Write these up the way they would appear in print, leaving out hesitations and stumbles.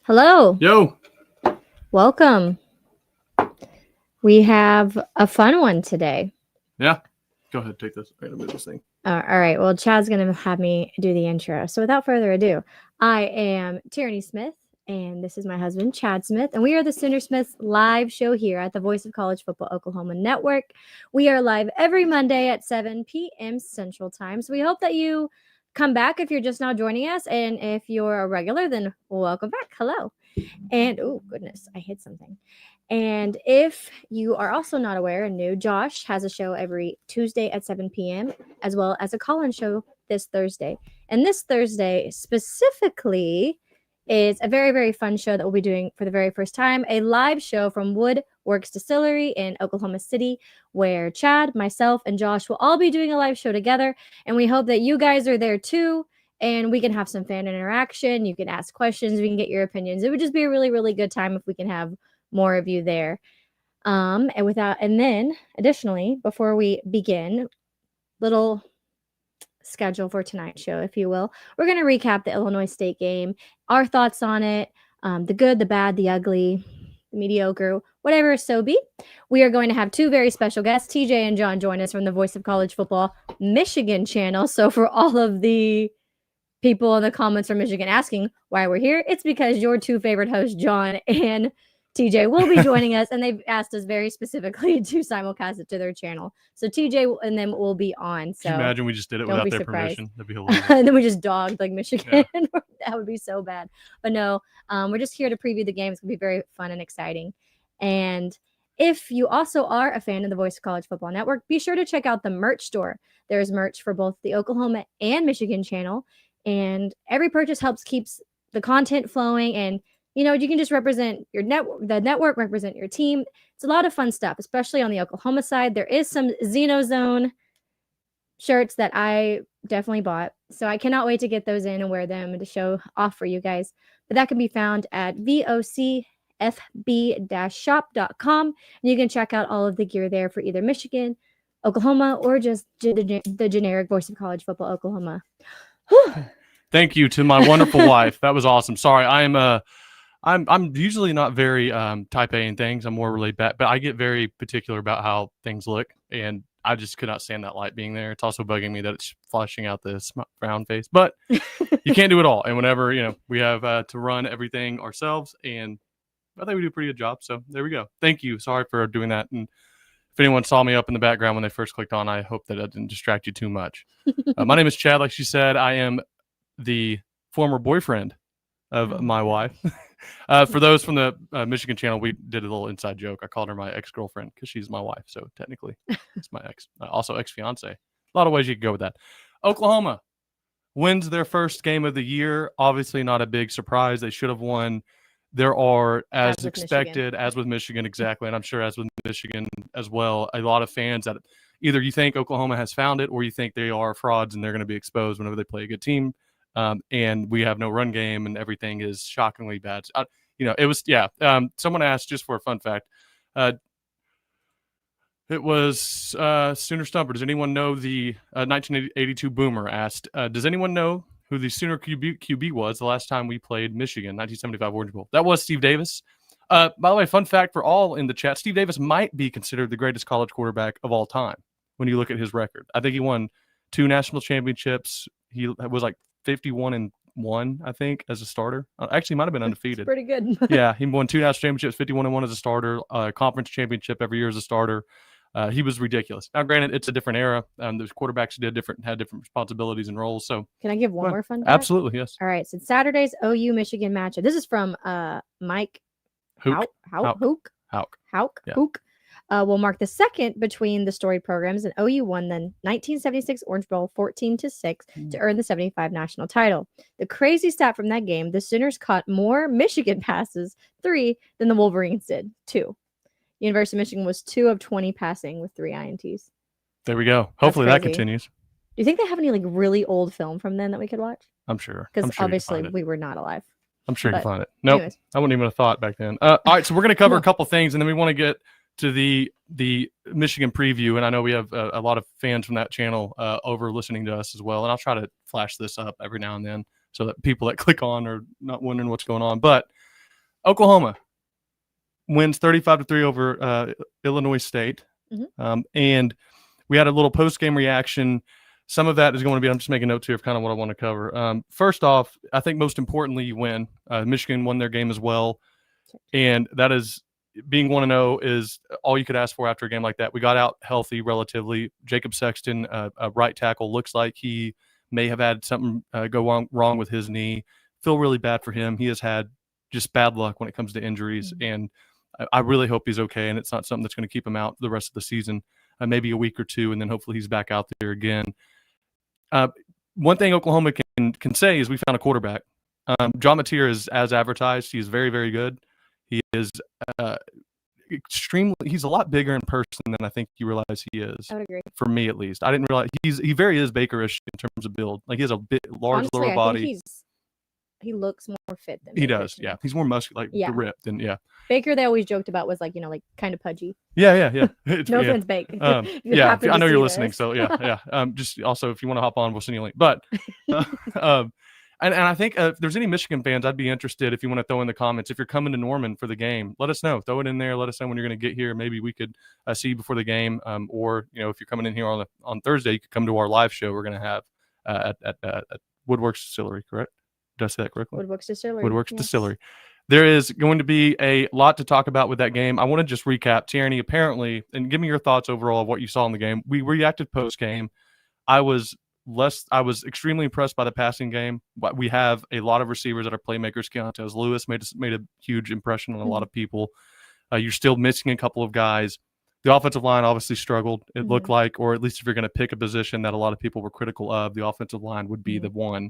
Hello. Yo. Welcome. We have a fun one today. Yeah. Go ahead, take this. I gotta move this thing. All right. Well, Chad's going to have me do the intro. So without further ado, I am Tierney Smith, and this is my husband, Chad Smith, and we are the Sooner Smiths live show here at the Voice of College Football Oklahoma Network. We are live every Monday at 7 p.m. Central Time. So we hope that you come back if you're just now joining us, and if you're a regular, then welcome back. Hello. And oh goodness, I hit something. And if you are also not aware and new, Josh has a show every Tuesday at 7 p.m. as well as a call-in show this Thursday. And this Thursday specifically is a very, very fun show that we'll be doing for the very first time, a live show from Woodworks Distillery in Oklahoma City, where Chad, myself, and Josh will all be doing a live show together. And we hope that you guys are there too. And we can have some fan interaction. You can ask questions. We can get your opinions. It would just be a really, really good time if we can have more of you there. And then additionally, before we begin, little schedule for tonight's show, if you will. We're going to recap the Illinois State game, our thoughts on it, the good, the bad, the ugly, the mediocre, whatever so be. We are going to have two very special guests. TJ and John join us from the Voice of College Football Michigan channel. So for all of the people in the comments from Michigan asking why we're here, it's because your two favorite hosts, John and TJ, will be joining us, and they've asked us very specifically to simulcast it to their channel. So TJ and them will be on. So can you imagine we just did it without their permission? That'd be hilarious. And then we just dogged like Michigan. Yeah. That would be so bad. But no, we're just here to preview the game. It's going to be very fun and exciting. And if you also are a fan of the Voice of College Football Network, be sure to check out the merch store. There's merch for both the Oklahoma and Michigan channel. And every purchase keeps the content flowing, and you can just represent your network, the network, represent your team. It's a lot of fun stuff, especially on the Oklahoma side. There is some Zeno Zone shirts that I definitely bought, so I cannot wait to get those in and wear them and to show off for you guys. But that can be found at vocfb-shop.com, and you can check out all of the gear there for either Michigan, Oklahoma, or just the generic Voice of College Football Oklahoma. Thank you to my wonderful wife. That was awesome. Sorry, I'm usually not very type A in things. I'm more laid back, but I get very particular about how things look, and I just could not stand that light being there. It's also bugging me that it's flashing out the frown face, but you can't do it all. And whenever we have to run everything ourselves, and I think we do a pretty good job. So there we go. Thank you. Sorry for doing that. And if anyone saw me up in the background when they first clicked on, I hope that I didn't distract you too much. My name is Chad. Like she said, I am the former boyfriend of my wife. For those from the Michigan channel, we did a little inside joke. I called her my ex-girlfriend because she's my wife. So technically, it's my ex. Also ex-fiance. A lot of ways you could go with that. Oklahoma wins their first game of the year. Obviously not a big surprise. They should have won. There are, as expected, as with Michigan, exactly, and I'm sure as with Michigan as well, a lot of fans that either you think Oklahoma has found it or you think they are frauds and they're going to be exposed whenever they play a good team. And we have no run game and everything is shockingly bad. It was, someone asked, just for a fun fact, it was Sooner Stumper. Does anyone know the 1982 Boomer asked, does anyone know who the Sooner QB was the last time we played Michigan, 1975 Orange Bowl? That was Steve Davis. By the way, fun fact for all in the chat, Steve Davis might be considered the greatest college quarterback of all time when you look at his record. I think he won 2 national championships. He was like 51-1, I think, as a starter. Actually, might have been undefeated. That's pretty good. Yeah, he won 2 national championships, 51-1 as a starter, conference championship every year as a starter. He was ridiculous. Now, granted, it's a different era. Those quarterbacks had different responsibilities and roles. So, can I give one more fun fact? Absolutely, yes. All right, so Saturday's OU Michigan matchup. This is from Mike Hauk. Will mark the second between the storied programs, and OU won the 1976 Orange Bowl 14-6 to earn the 75 national title. The crazy stat from that game: the Sooners caught more Michigan passes, 3, than the Wolverines did, 2. University of Michigan was 2 of 20 passing with 3 INTs. There we go. Hopefully that continues. Do you think they have any really old film from then that we could watch? I'm sure. Because obviously we were not alive. I'm sure you can find it. Nope. Anyways. I wouldn't even have thought back then. All right, so we're going to cover a couple things, and then we want to get to the Michigan preview. And I know we have a lot of fans from that channel over listening to us as well. And I'll try to flash this up every now and then so that people that click on are not wondering what's going on. But Oklahoma wins 35-3 over Illinois State. And we had a little post-game reaction. Some of that is going to be, I'm just making notes here of kind of what I want to cover. First off, I think most importantly, you win. Michigan won their game as well. And that is, being 1-0 is all you could ask for after a game like that. We got out healthy relatively. Jacob Sexton, a right tackle, looks like he may have had something go wrong with his knee. Feel really bad for him. He has had just bad luck when it comes to injuries. And I really hope he's okay, and it's not something that's going to keep him out the rest of the season, maybe a week or two, and then hopefully he's back out there again. One thing Oklahoma can say is we found a quarterback. John Mateer is as advertised. He's very, very good. He is he's a lot bigger in person than I think you realize he is. I would agree. For me, at least. I didn't realize he very is Baker-ish in terms of build. Like, he has a bit large Honestly, lower body. Think he looks more fit than he does. Yeah. He's more muscular, ripped, and Baker, they always joked about, was like, kind of pudgy. Yeah. No offense, Baker. Yeah, I know you're listening. So yeah. Just also, if you want to hop on, we'll send you a link. But and I think if there's any Michigan fans, I'd be interested if you want to throw in the comments. If you're coming to Norman for the game, let us know. Throw it in there. Let us know when you're going to get here. Maybe we could see you before the game. Or if you're coming in here on Thursday, you could come to our live show we're going to have at Woodworks Distillery. Correct? Did I say that correctly? Woodworks Distillery. Woodworks Distillery. There is going to be a lot to talk about with that game. I want to just recap. Tierney, apparently, and give me your thoughts overall of what you saw in the game. We reacted post-game. I was extremely impressed by the passing game. We have a lot of receivers that are playmakers. Keontae Lewis made a huge impression on a lot of people. You're still missing a couple of guys. The offensive line obviously struggled, it looked like, or at least if you're going to pick a position that a lot of people were critical of, the offensive line would be the one.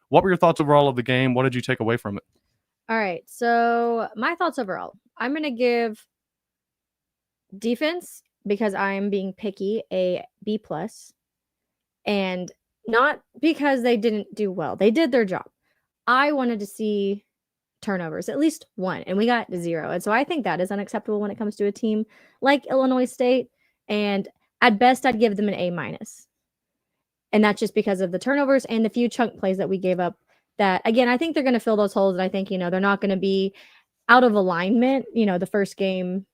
What were your thoughts overall of the game? What did you take away from it? All right. So my thoughts overall, I'm going to give defense, because I'm being picky, a B+. And not because they didn't do well. They did their job. I wanted to see turnovers, at least one, and we got 0. And so I think that is unacceptable when it comes to a team like Illinois State. And at best, I'd give them an A-. And that's just because of the turnovers and the few chunk plays that we gave up. That, again, I think they're going to fill those holes. And I think, they're not going to be out of alignment. The first game,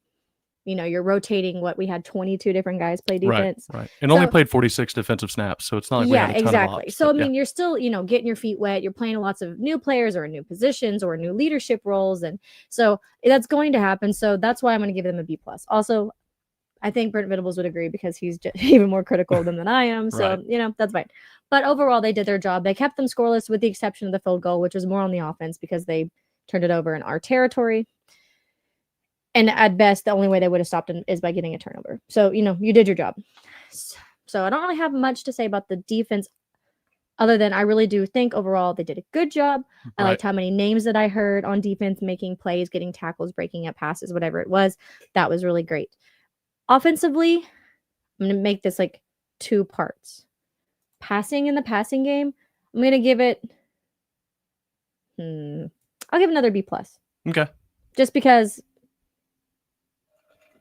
you're rotating we had 22 different guys play defense. Right. And only played 46 defensive snaps. So it's not like we had a ton exactly. of ops, so, you're still, getting your feet wet. You're playing lots of new players or new positions or new leadership roles. And so that's going to happen. So that's why I'm going to give them a B+. Also, I think Brent Venables would agree because he's just even more critical of them than I am. So, that's fine. But overall, they did their job. They kept them scoreless with the exception of the field goal, which was more on the offense because they turned it over in our territory. And at best, the only way they would have stopped it is by getting a turnover. So, you did your job. So I don't really have much to say about the defense other than I really do think overall they did a good job. I liked how many names that I heard on defense, making plays, getting tackles, breaking up passes, whatever it was. That was really great. Offensively, I'm going to make this like 2 parts. Passing in the passing game, I'm going to give it, I'll give another B+. Okay. Just because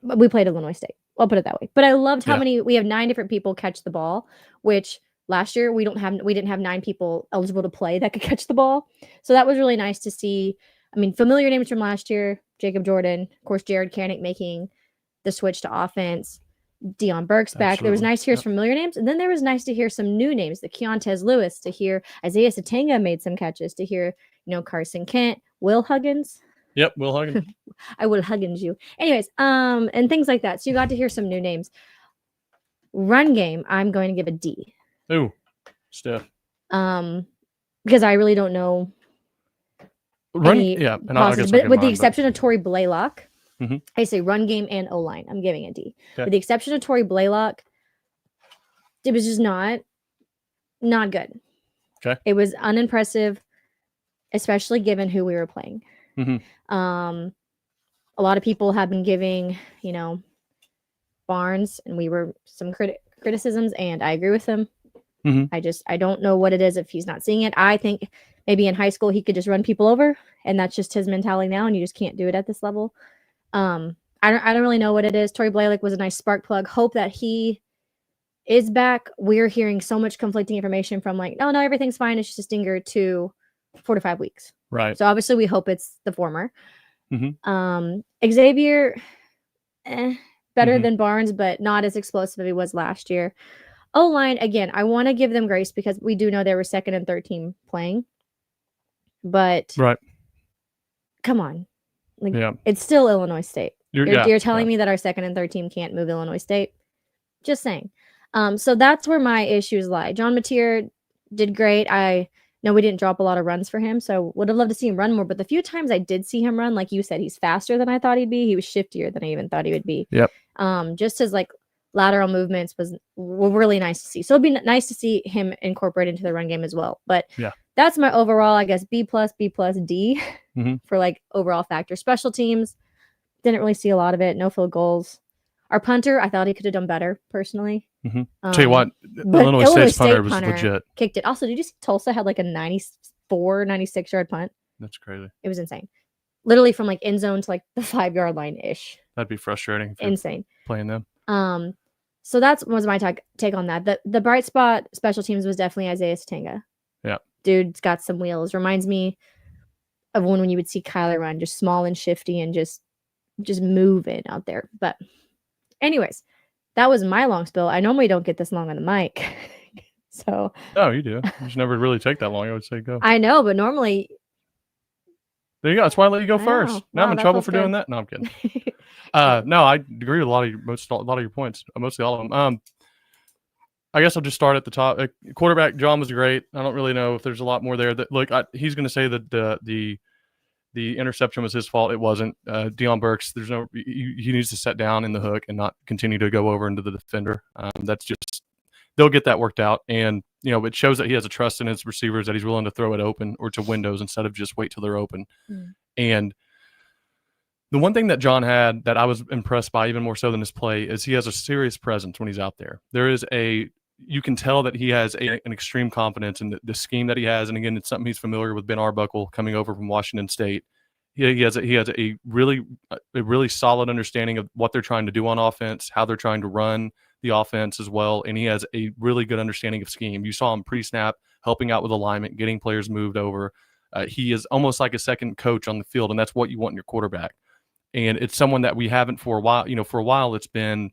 we played Illinois State. I'll put it that way. But I loved how we have 9 different people catch the ball, which last year we didn't have 9 people eligible to play that could catch the ball. So that was really nice to see. I mean, familiar names from last year, Jacob Jordan, of course, Jared Kanik making the switch to offense. Dion Burke's back. Absolutely. There was nice to hear some familiar names. And then there was nice to hear some new names, the Keontae Lewis, to hear Isaiah Satanga made some catches, to hear, Carson Kent, Will Huggins. Yep, Will Huggins. I will Huggins you. Anyways, and things like that. So you got to hear some new names. Run game, I'm going to give a D. Ooh, Steph. Because I really don't know. And but with the exception of Torrey Blaylock, Mm-hmm. I say run game and O-line. I'm giving a D. Okay. With the exception of Torrey Blaylock, it was just not good. Okay. It was unimpressive, especially given who we were playing. Mm-hmm. A lot of people have been giving, Barnes, and we were some criticisms, and I agree with them. Mm-hmm. I don't know what it is if he's not seeing it. I think maybe in high school he could just run people over, and that's just his mentality now, and you just can't do it at this level. I don't really know what it is. Torrey Blaylock was a nice spark plug. Hope that he is back. We're hearing so much conflicting information from like, no, everything's fine. It's just a stinger, to 4 to 5 weeks. Right. So obviously we hope it's the former. Xavier, better Mhm. than Barnes, but not as explosive as he was last year. O-line, again, I want to give them grace because we do know they were second and third team playing. But Right. come on. Like, Yeah. it's still Illinois State. You're telling yeah. me that our second and third team can't move Illinois State? Just saying. So that's where my issues lie. John Mateer did great. I know we didn't drop a lot of runs for him, so would have loved to see him run more. But the few times I did see him run, like you said, he's faster than I thought he'd be. He was shiftier than I even thought he would be. Yep. Just his like lateral movements were really nice to see. So it'd be nice to see him incorporate into the run game as well. But Yeah. that's my overall, I guess, B+, D for like overall factor. Special teams, didn't really see a lot of it. No field goals. Our punter, I thought he could have done better, personally. Tell you what, Illinois State's punter was legit. Kicked it. Also, did you see Tulsa had like a 94, 96-yard punt? That's crazy. It was insane. Literally from like end zone to like the 5-yard line-ish. That'd be frustrating. Insane. Playing them. So that was my take on that. The bright spot special teams was definitely Isaiah Satenga. Yeah. Dude's got some wheels. Reminds me of when you would see Kyler run, just small and shifty and just moving out there. But anyways, that was my long spill. I normally don't get this long on the mic. So. Oh, you do. You just never really take that long. I would say go. I know, but normally. There you go. That's why I let you go first. Now I'm in trouble for doing that. No, I'm kidding. No, I agree with a lot of your points. Mostly all of them. I guess I'll just start at the top. Quarterback John was great. I don't really know if there's a lot more there. That look, he's going to say that the interception was his fault. It wasn't. Deion Burks, he needs to set down in the hook and not continue to go over into the defender. That's just, they'll get that worked out. And, it shows that he has a trust in his receivers, that he's willing to throw it open or to windows instead of just wait till they're open. And the one thing that John had that I was impressed by even more so than his play is he has a serious presence when he's out there. You can tell that he has an extreme confidence in the scheme that he has. And again, it's something he's familiar with Ben Arbuckle coming over from Washington State. He has a really solid understanding of what they're trying to do on offense, how they're trying to run the offense as well. And he has a really good understanding of scheme. You saw him pre-snap, helping out with alignment, getting players moved over. He is almost like a second coach on the field, and that's what you want in your quarterback. And it's someone that we haven't for a while. For a while, it's been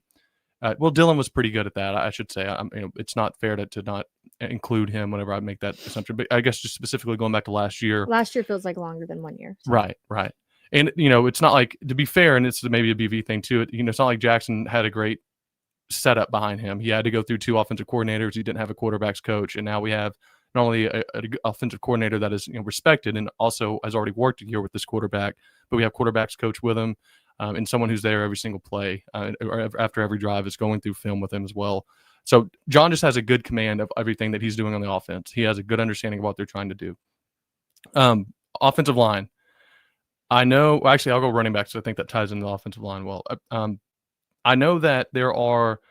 Dylan was pretty good at that, I should say. It's not fair to not include him whenever I make that assumption. But I guess just specifically going back to last year. Last year feels like longer than 1 year. So. Right. And, it's not like, to be fair, and it's maybe a BV thing too, it's not like Jackson had a great setup behind him. He had to go through 2 offensive coordinators. He didn't have a quarterback's coach. And now we have not only an offensive coordinator that is respected and also has already worked a year with this quarterback, but we have quarterbacks coach with him. And someone who's there every single play or after every drive is going through film with him as well. So John just has a good command of everything that he's doing on the offense. He has a good understanding of what they're trying to do. Offensive line. I'll go running back, so I think that ties into the offensive line well. I know that there are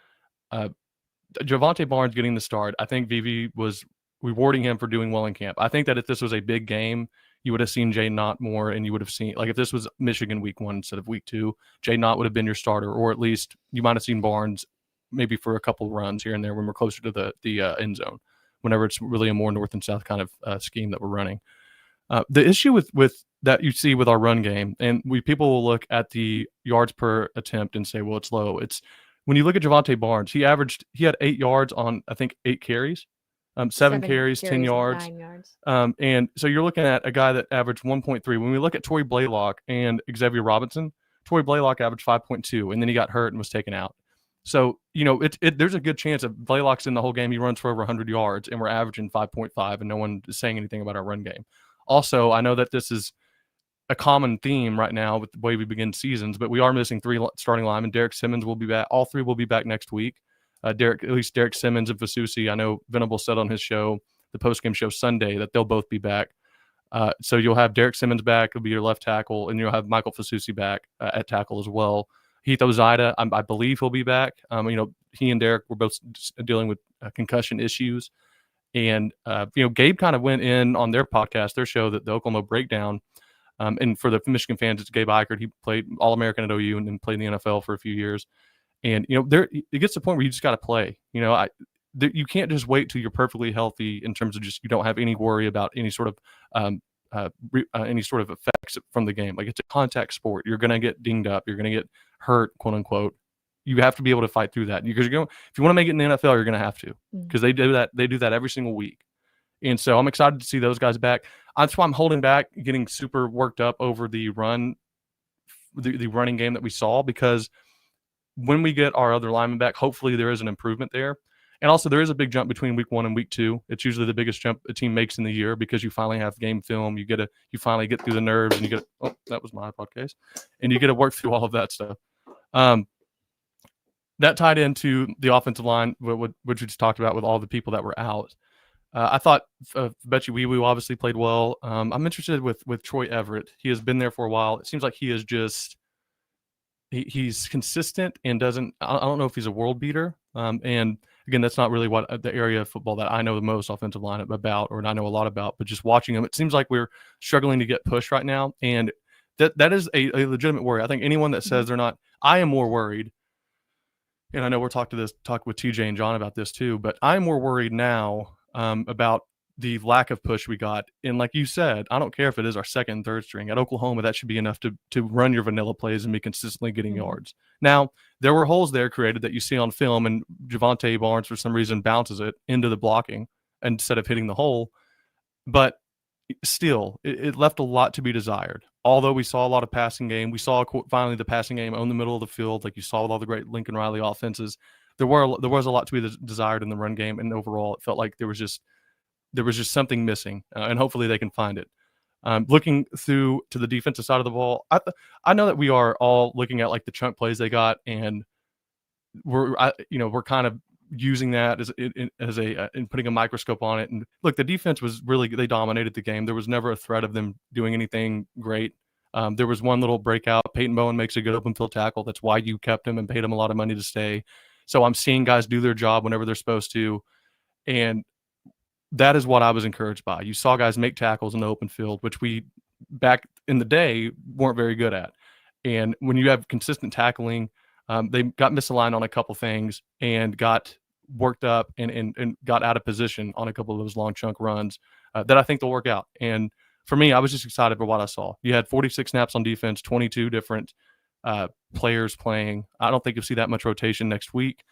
Javante Barnes getting the start. I think VV was rewarding him for doing well in camp. I think that if this was a big game, you would have seen Jay Knott more, and you would have seen, like, if this was Michigan week 1 instead of week 2, Jay Knott would have been your starter, or at least you might have seen Barnes maybe for a couple runs here and there when we're closer to the end zone, whenever it's really a more north and south kind of scheme that we're running. The issue with that you see with our run game, and people will look at the yards per attempt and say, well, it's low. It's when you look at Javante Barnes, he had 8 yards on, I think, 8 carries. 7 carries, 10 yards. 9 yards. And so you're looking at a guy that averaged 1.3. When we look at Torrey Blaylock and Xavier Robinson, Torrey Blaylock averaged 5.2, and then he got hurt and was taken out. So, there's a good chance if Blaylock's in the whole game, he runs for over 100 yards, and we're averaging 5.5, and no one is saying anything about our run game. Also, I know that this is a common theme right now with the way we begin seasons, but we are missing 3 starting linemen. Derek Simmons will be back. All 3 will be back next week. Derek Simmons and Fasusi. I know Venable said on his show, the postgame show Sunday, that they'll both be back. So you'll have Derek Simmons back. He'll be your left tackle, and you'll have Michael Fasusi back at tackle as well. Heath Ozida, I believe he'll be back. He and Derek were both dealing with concussion issues. And, Gabe kind of went in on their podcast, their show, that the Oklahoma Breakdown. And for the Michigan fans, it's Gabe Eichert. He played All-American at OU and then played in the NFL for a few years. And, it gets to the point where you just got to play. You can't just wait till you're perfectly healthy in terms of just you don't have any worry about any sort of any sort of effects from the game. Like, it's a contact sport. You're going to get dinged up. You're going to get hurt, quote unquote. You have to be able to fight through that because if you want to make it in the NFL, you're going to have to, because they do that. They do that every single week. And so I'm excited to see those guys back. That's why I'm holding back, getting super worked up over the running game that we saw, because when we get our other lineman back, hopefully there is an improvement there. And also, there is a big jump between week 1 and week 2. It's usually the biggest jump a team makes in the year, because you finally have game film. You finally get through the nerves, and that was my iPod case, and you get to work through all of that stuff. That tied into the offensive line, which we just talked about with all the people that were out. I thought Betchy Wee obviously played well. I'm interested with Troy Everett. He has been there for a while. It seems like he is just he's consistent and doesn't. I don't know if he's a world beater. And again, that's not really what the area of football that I know the most offensive line about, or I know a lot about. But just watching him, it seems like we're struggling to get pushed right now, and that is a legitimate worry. I think anyone that says they're not, I am more worried. And I know we're talk with TJ and John about this too, but I'm more worried now about the lack of push we got. And like you said, I don't care if it is our second and third string. At Oklahoma, that should be enough to run your vanilla plays and be consistently getting yards. Now, there were holes there created that you see on film, and Javonte Barnes, for some reason, bounces it into the blocking instead of hitting the hole. But still, it left a lot to be desired. Although we saw a lot of passing game, we saw finally the passing game on the middle of the field, like you saw with all the great Lincoln Riley offenses. There was a lot to be desired in the run game, and overall, it felt like there was just something missing, and hopefully they can find it. Looking through to the defensive side of the ball, I know that we are all looking at like the chunk plays they got, and we're kind of using that as and putting a microscope on it. And look, the defense was they dominated the game. There was never a threat of them doing anything great. There was one little breakout. Peyton Bowen makes a good open field tackle. That's why you kept him and paid him a lot of money to stay. So I'm seeing guys do their job whenever they're supposed to, and that is what I was encouraged by. You saw guys make tackles in the open field, which we back in the day weren't very good at. And when you have consistent tackling, they got misaligned on a couple things and got worked up and got out of position on a couple of those long chunk runs that I think they'll work out. And for me, I was just excited for what I saw. You had 46 snaps on defense, 22 different players playing. I don't think you'll see that much rotation next week.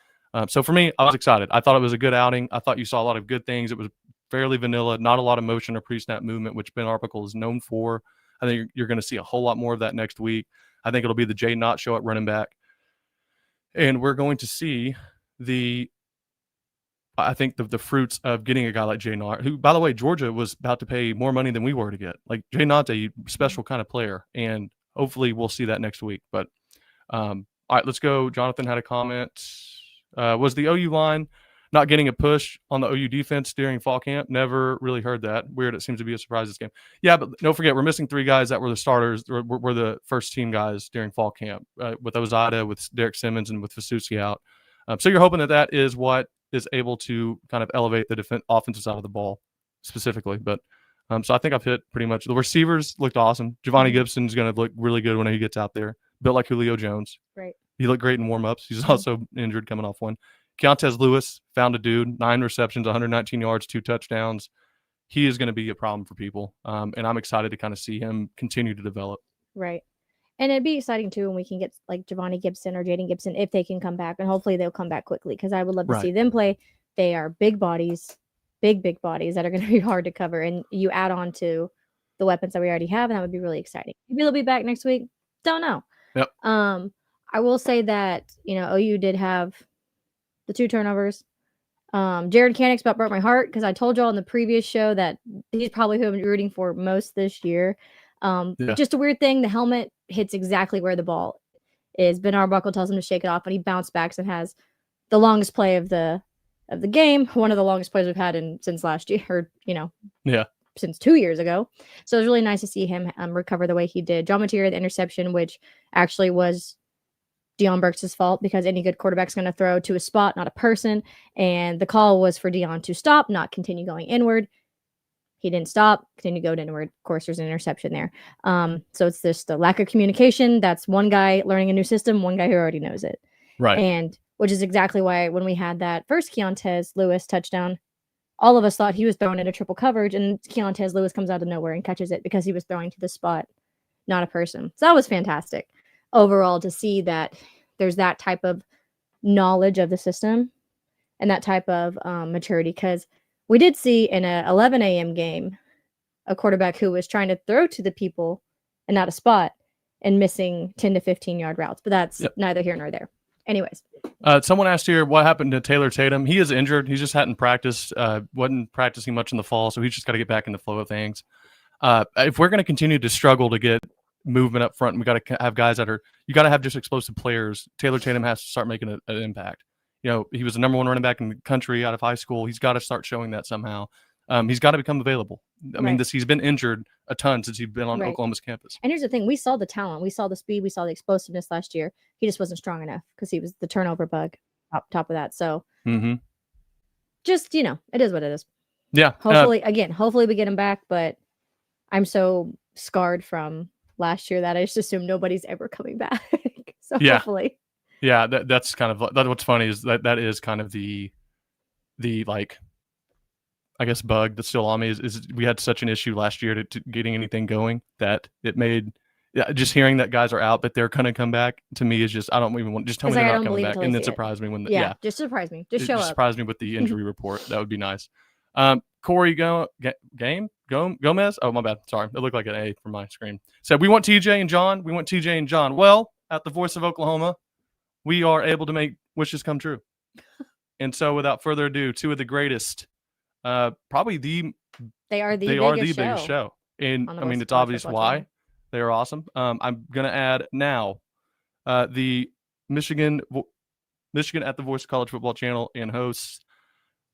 So for me, I was excited. I thought it was a good outing. I thought you saw a lot of good things. It was fairly vanilla, not a lot of motion or pre-snap movement, which Ben Arbuckle is known for. I think you're going to see a whole lot more of that next week. I think it'll be the Jay Knott show at running back. And we're going to see the fruits of getting a guy like Jay Knott, who, by the way, Georgia was about to pay more money than we were to get. Like, Jay Knott's a special kind of player, and hopefully we'll see that next week. But all right, let's go. Jonathan had a comment. Was the OU line not getting a push on the OU defense during fall camp? Never really heard that. Weird. It seems to be a surprise this game. Yeah, but don't forget, we're missing 3 guys that were the starters, or were the first team guys during fall camp, with Ozada, with Derek Simmons, and with Fasusi out. So you're hoping that is what is able to kind of elevate the offensive side of the ball specifically. But so I think I've hit pretty much. The receivers looked awesome. Giovanni Gibson's going to look really good when he gets out there. Built like Julio Jones. Right. He looked great in warm-ups. He's also injured coming off one. Keontez Lewis found a dude, 9 receptions, 119 yards, 2 touchdowns. He is going to be a problem for people. And I'm excited to kind of see him continue to develop. Right. And it'd be exciting too when we can get like Giovanni Gibson or Jaden Gibson, if they can come back, and hopefully they'll come back quickly, because I would love to see them play. They are big bodies, big bodies that are going to be hard to cover. And you add on to the weapons that we already have, and that would be really exciting. Maybe they'll be back next week. Don't know. Yep. I will say that, OU did have the 2 turnovers. Jared Canick's about broke my heart, because I told y'all in the previous show that he's probably who I'm rooting for most this year. Just a weird thing. The helmet hits exactly where the ball is. Ben Arbuckle tells him to shake it off, and he bounced back and has the longest play of the game. One of the longest plays we've had since last year, or, since 2 years ago. So it was really nice to see him recover the way he did. John Mateer, the interception, which actually was Deion Burks' fault, because any good quarterback's going to throw to a spot, not a person. And the call was for Deion to stop, not continue going inward. He didn't stop, continue going inward. Of course, there's an interception there. So it's just the lack of communication. That's one guy learning a new system, one guy who already knows it. Right. And which is exactly why when we had that first Keontez Lewis touchdown, all of us thought he was throwing into triple coverage, and Keontez Lewis comes out of nowhere and catches it because he was throwing to the spot, not a person. So that was fantastic overall to see that there's that type of knowledge of the system and that type of maturity, because we did see in a 11 a.m. game a quarterback who was trying to throw to the people and not a spot and missing 10 to 15 yard routes, but that's neither here nor there. Anyways. Someone asked here what happened to Taylor Tatum. He is injured. He just hadn't practiced, wasn't practicing much in the fall, so he's just got to get back in the flow of things. If we're going to continue to struggle to get movement up front, we got to have guys you got to have just explosive players. Taylor Tatum has to start making an impact. He was the number one running back in the country out of high school. He's got to start showing that somehow. He's got to become available. I mean, he's been injured a ton since he's been on Oklahoma's campus. And here's the thing. We saw the talent. We saw the speed. We saw the explosiveness last year. He just wasn't strong enough because he was the turnover bug top of that. So just, it is what it is. Yeah. Hopefully we get him back, but I'm so scarred from last year that I just assume nobody's ever coming back. So hopefully. Yeah, that's kind of what's funny is that is kind of the like, I guess, bug that's still on me is we had such an issue last year to getting anything going that it made just hearing that guys are out but they're gonna come back to me is just I don't even want just tell me they're not coming back and then surprise me when just surprise me, just show up, surprise me with the injury report. That would be nice. Corey Gomez. Oh, my bad. Sorry, it looked like an A from my screen. Said we want TJ and John. We want TJ and John. Well, at the Voice of Oklahoma, we are able to make wishes come true. And so, without further ado, two of the greatest. Probably they are the biggest show. And I mean, it's obvious why. They are awesome. I'm going to add now the Michigan at the Voice of College Football channel and hosts.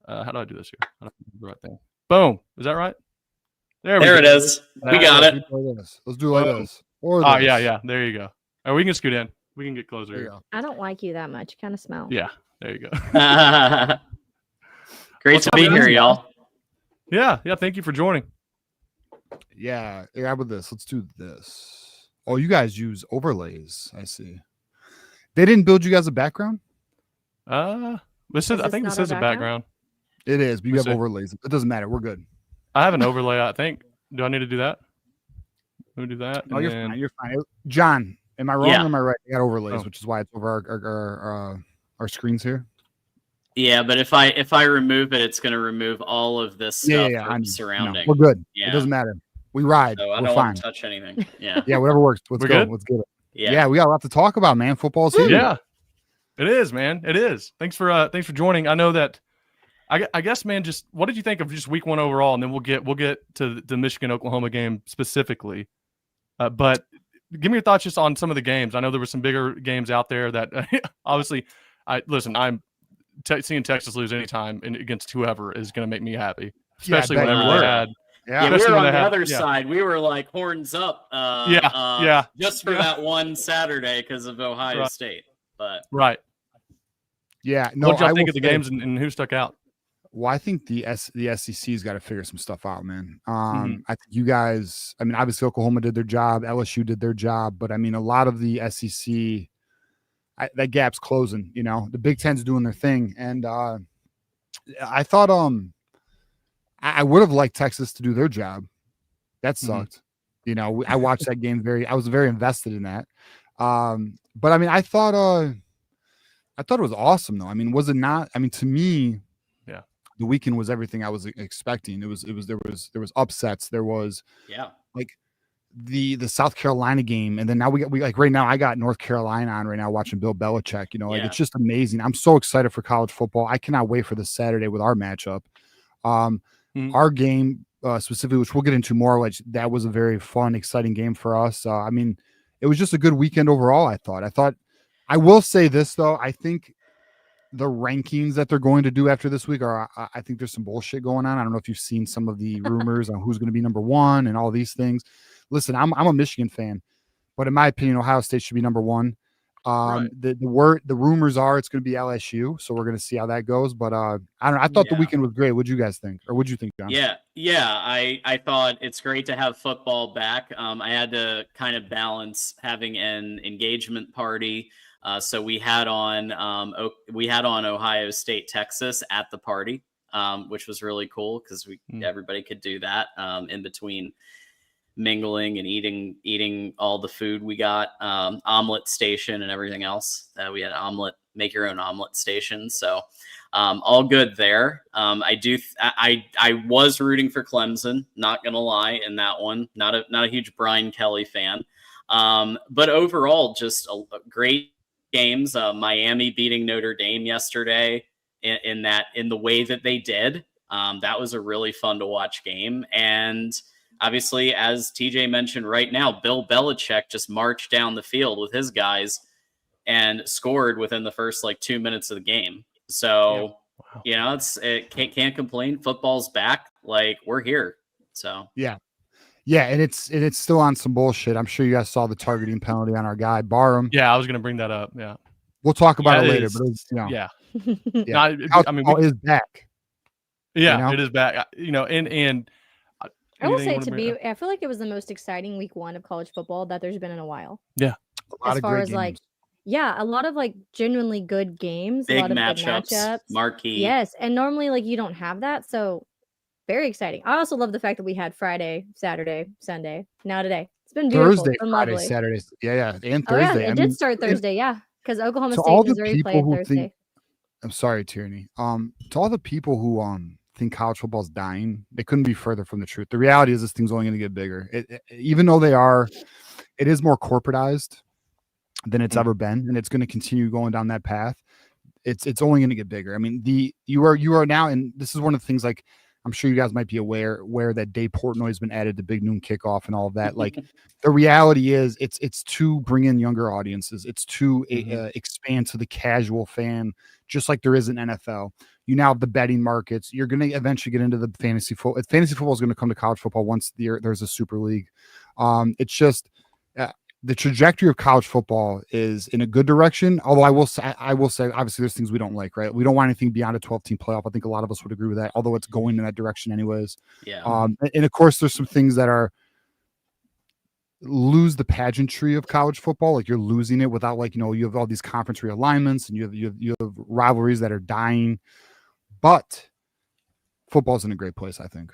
How do I do this here? I don't do the right thing. Boom. Is that right? There it is. We got it. Let's do it like this. Or this. Yeah. There you go. All right, we can scoot in. We can get closer here. I don't like you that much. You kind of smell. Yeah. There you go. Great to be here, y'all. Yeah. Thank you for joining. Yeah. How about this? Let's do this. Oh, you guys use overlays. I see. They didn't build you guys a background? I think this is a background. It is, but you have overlays. It doesn't matter. We're good. I have an overlay, I think. Do I need to do that? Let me do that. Oh, you're fine. You're fine. John, am I wrong or am I right? I got overlays, which is why it's over our screens here. Yeah, but if I remove it, it's going to remove all of this stuff from surrounding. No, we're good. Yeah. It doesn't matter. We ride. So I don't want to touch anything. Yeah. Yeah, whatever works. Let's go. Let's get it. Yeah, we got a lot to talk about, man. Football's here. Yeah, it is, man. It is. Thanks for joining. I know that. I guess, man. Just what did you think of just week one overall, and then we'll get to the Michigan Oklahoma game specifically. But give me your thoughts just on some of the games. I know there were some bigger games out there that obviously. I'm seeing Texas lose anytime against whoever is going to make me happy, especially whenever they had. Yeah, we were on the other side. We were like horns up. Just for that one Saturday because of Ohio State. But yeah, no. What did y'all think of the games and who stuck out? Well, I think the SEC's got to figure some stuff out, man. I think you guys. I mean, obviously Oklahoma did their job, LSU did their job, but I mean, a lot of the SEC. That gap's closing, the Big Ten's doing their thing. And I thought I would have liked Texas to do their job. That sucked. I watched that game I was very invested in that. But I mean, I thought it was awesome though. I mean, was it not? I mean, to me, the weekend was everything I was expecting. There was upsets. There was like the South Carolina game, and then now we like right now I got North Carolina on right now watching Bill Belichick. It's just amazing. I'm so excited for college football. I cannot wait for this Saturday with our matchup. Our game specifically, which we'll get into more, which that was a very fun, exciting game for us. I mean, it was just a good weekend overall. I will say this though. I think the rankings that they're going to do after this week I think there's some bullshit going on. I don't know if you've seen some of the rumors on who's going to be number one and all these things. Listen, I'm a Michigan fan, but in my opinion, Ohio State should be number one. The rumors are it's going to be LSU, so we're going to see how that goes. But I don't know. I thought the weekend was great. What'd you guys think, or what'd you think, John? Yeah. I thought it's great to have football back. I had to kind of balance having an engagement party. So we had on Ohio State, Texas at the party. which was really cool because everybody could do that in between mingling and eating all the food we got. Omelet station and everything else. We had make your own omelet station. So all good there. I was rooting for Clemson, not gonna lie, in that one. Not a huge Brian Kelly fan. But overall, just a great games. Miami beating Notre Dame yesterday in the way that they did. That was a really fun to watch game. And obviously, as TJ mentioned right now, Bill Belichick just marched down the field with his guys and scored within the first 2 minutes of the game. So, it can't complain. Football's back. We're here. So, yeah, and it's still on some bullshit. I'm sure you guys saw the targeting penalty on our guy Barham. Yeah, I was gonna bring that up. Yeah, we'll talk about it later. But yeah. No, it is back. Yeah, it is back. And I will say I feel like it was the most exciting week 1 of college football that there's been in a while. Yeah, as far as a lot of genuinely good games, big a lot of matchups, good matchups, marquee. Yes, and normally you don't have that, so very exciting. I also love the fact that we had Friday, Saturday, Sunday, now today. It's been beautiful. Thursday, it's been Friday, lovely. Saturday, and Thursday. It did start Thursday, because Oklahoma State, Missouri play on Thursday. I'm sorry, Tierney. To all the people who think college football is dying, they couldn't be further from the truth. The reality is this thing's only going to get bigger. Even though it is more corporatized than it's ever been, and it's going to continue going down that path. It's only going to get bigger. I mean, you are now, and this is one of the things I'm sure you guys might be aware that Dave Portnoy has been added to Big Noon Kickoff and all of that. The reality is it's to bring in younger audiences. It's to expand to the casual fan, just like there is in NFL. You now have the betting markets. You're going to eventually get into the fantasy football. Fantasy football is going to come to college football once there's a super league. It's just the trajectory of college football is in a good direction. Although I will say, obviously, there's things we don't like, right? We don't want anything beyond a 12-team playoff. I think a lot of us would agree with that. Although it's going in that direction, anyways. Yeah. And of course, there's some things that lose the pageantry of college football. You're losing it without you have all these conference realignments and you have rivalries that are dying. But football's in a great place, I think.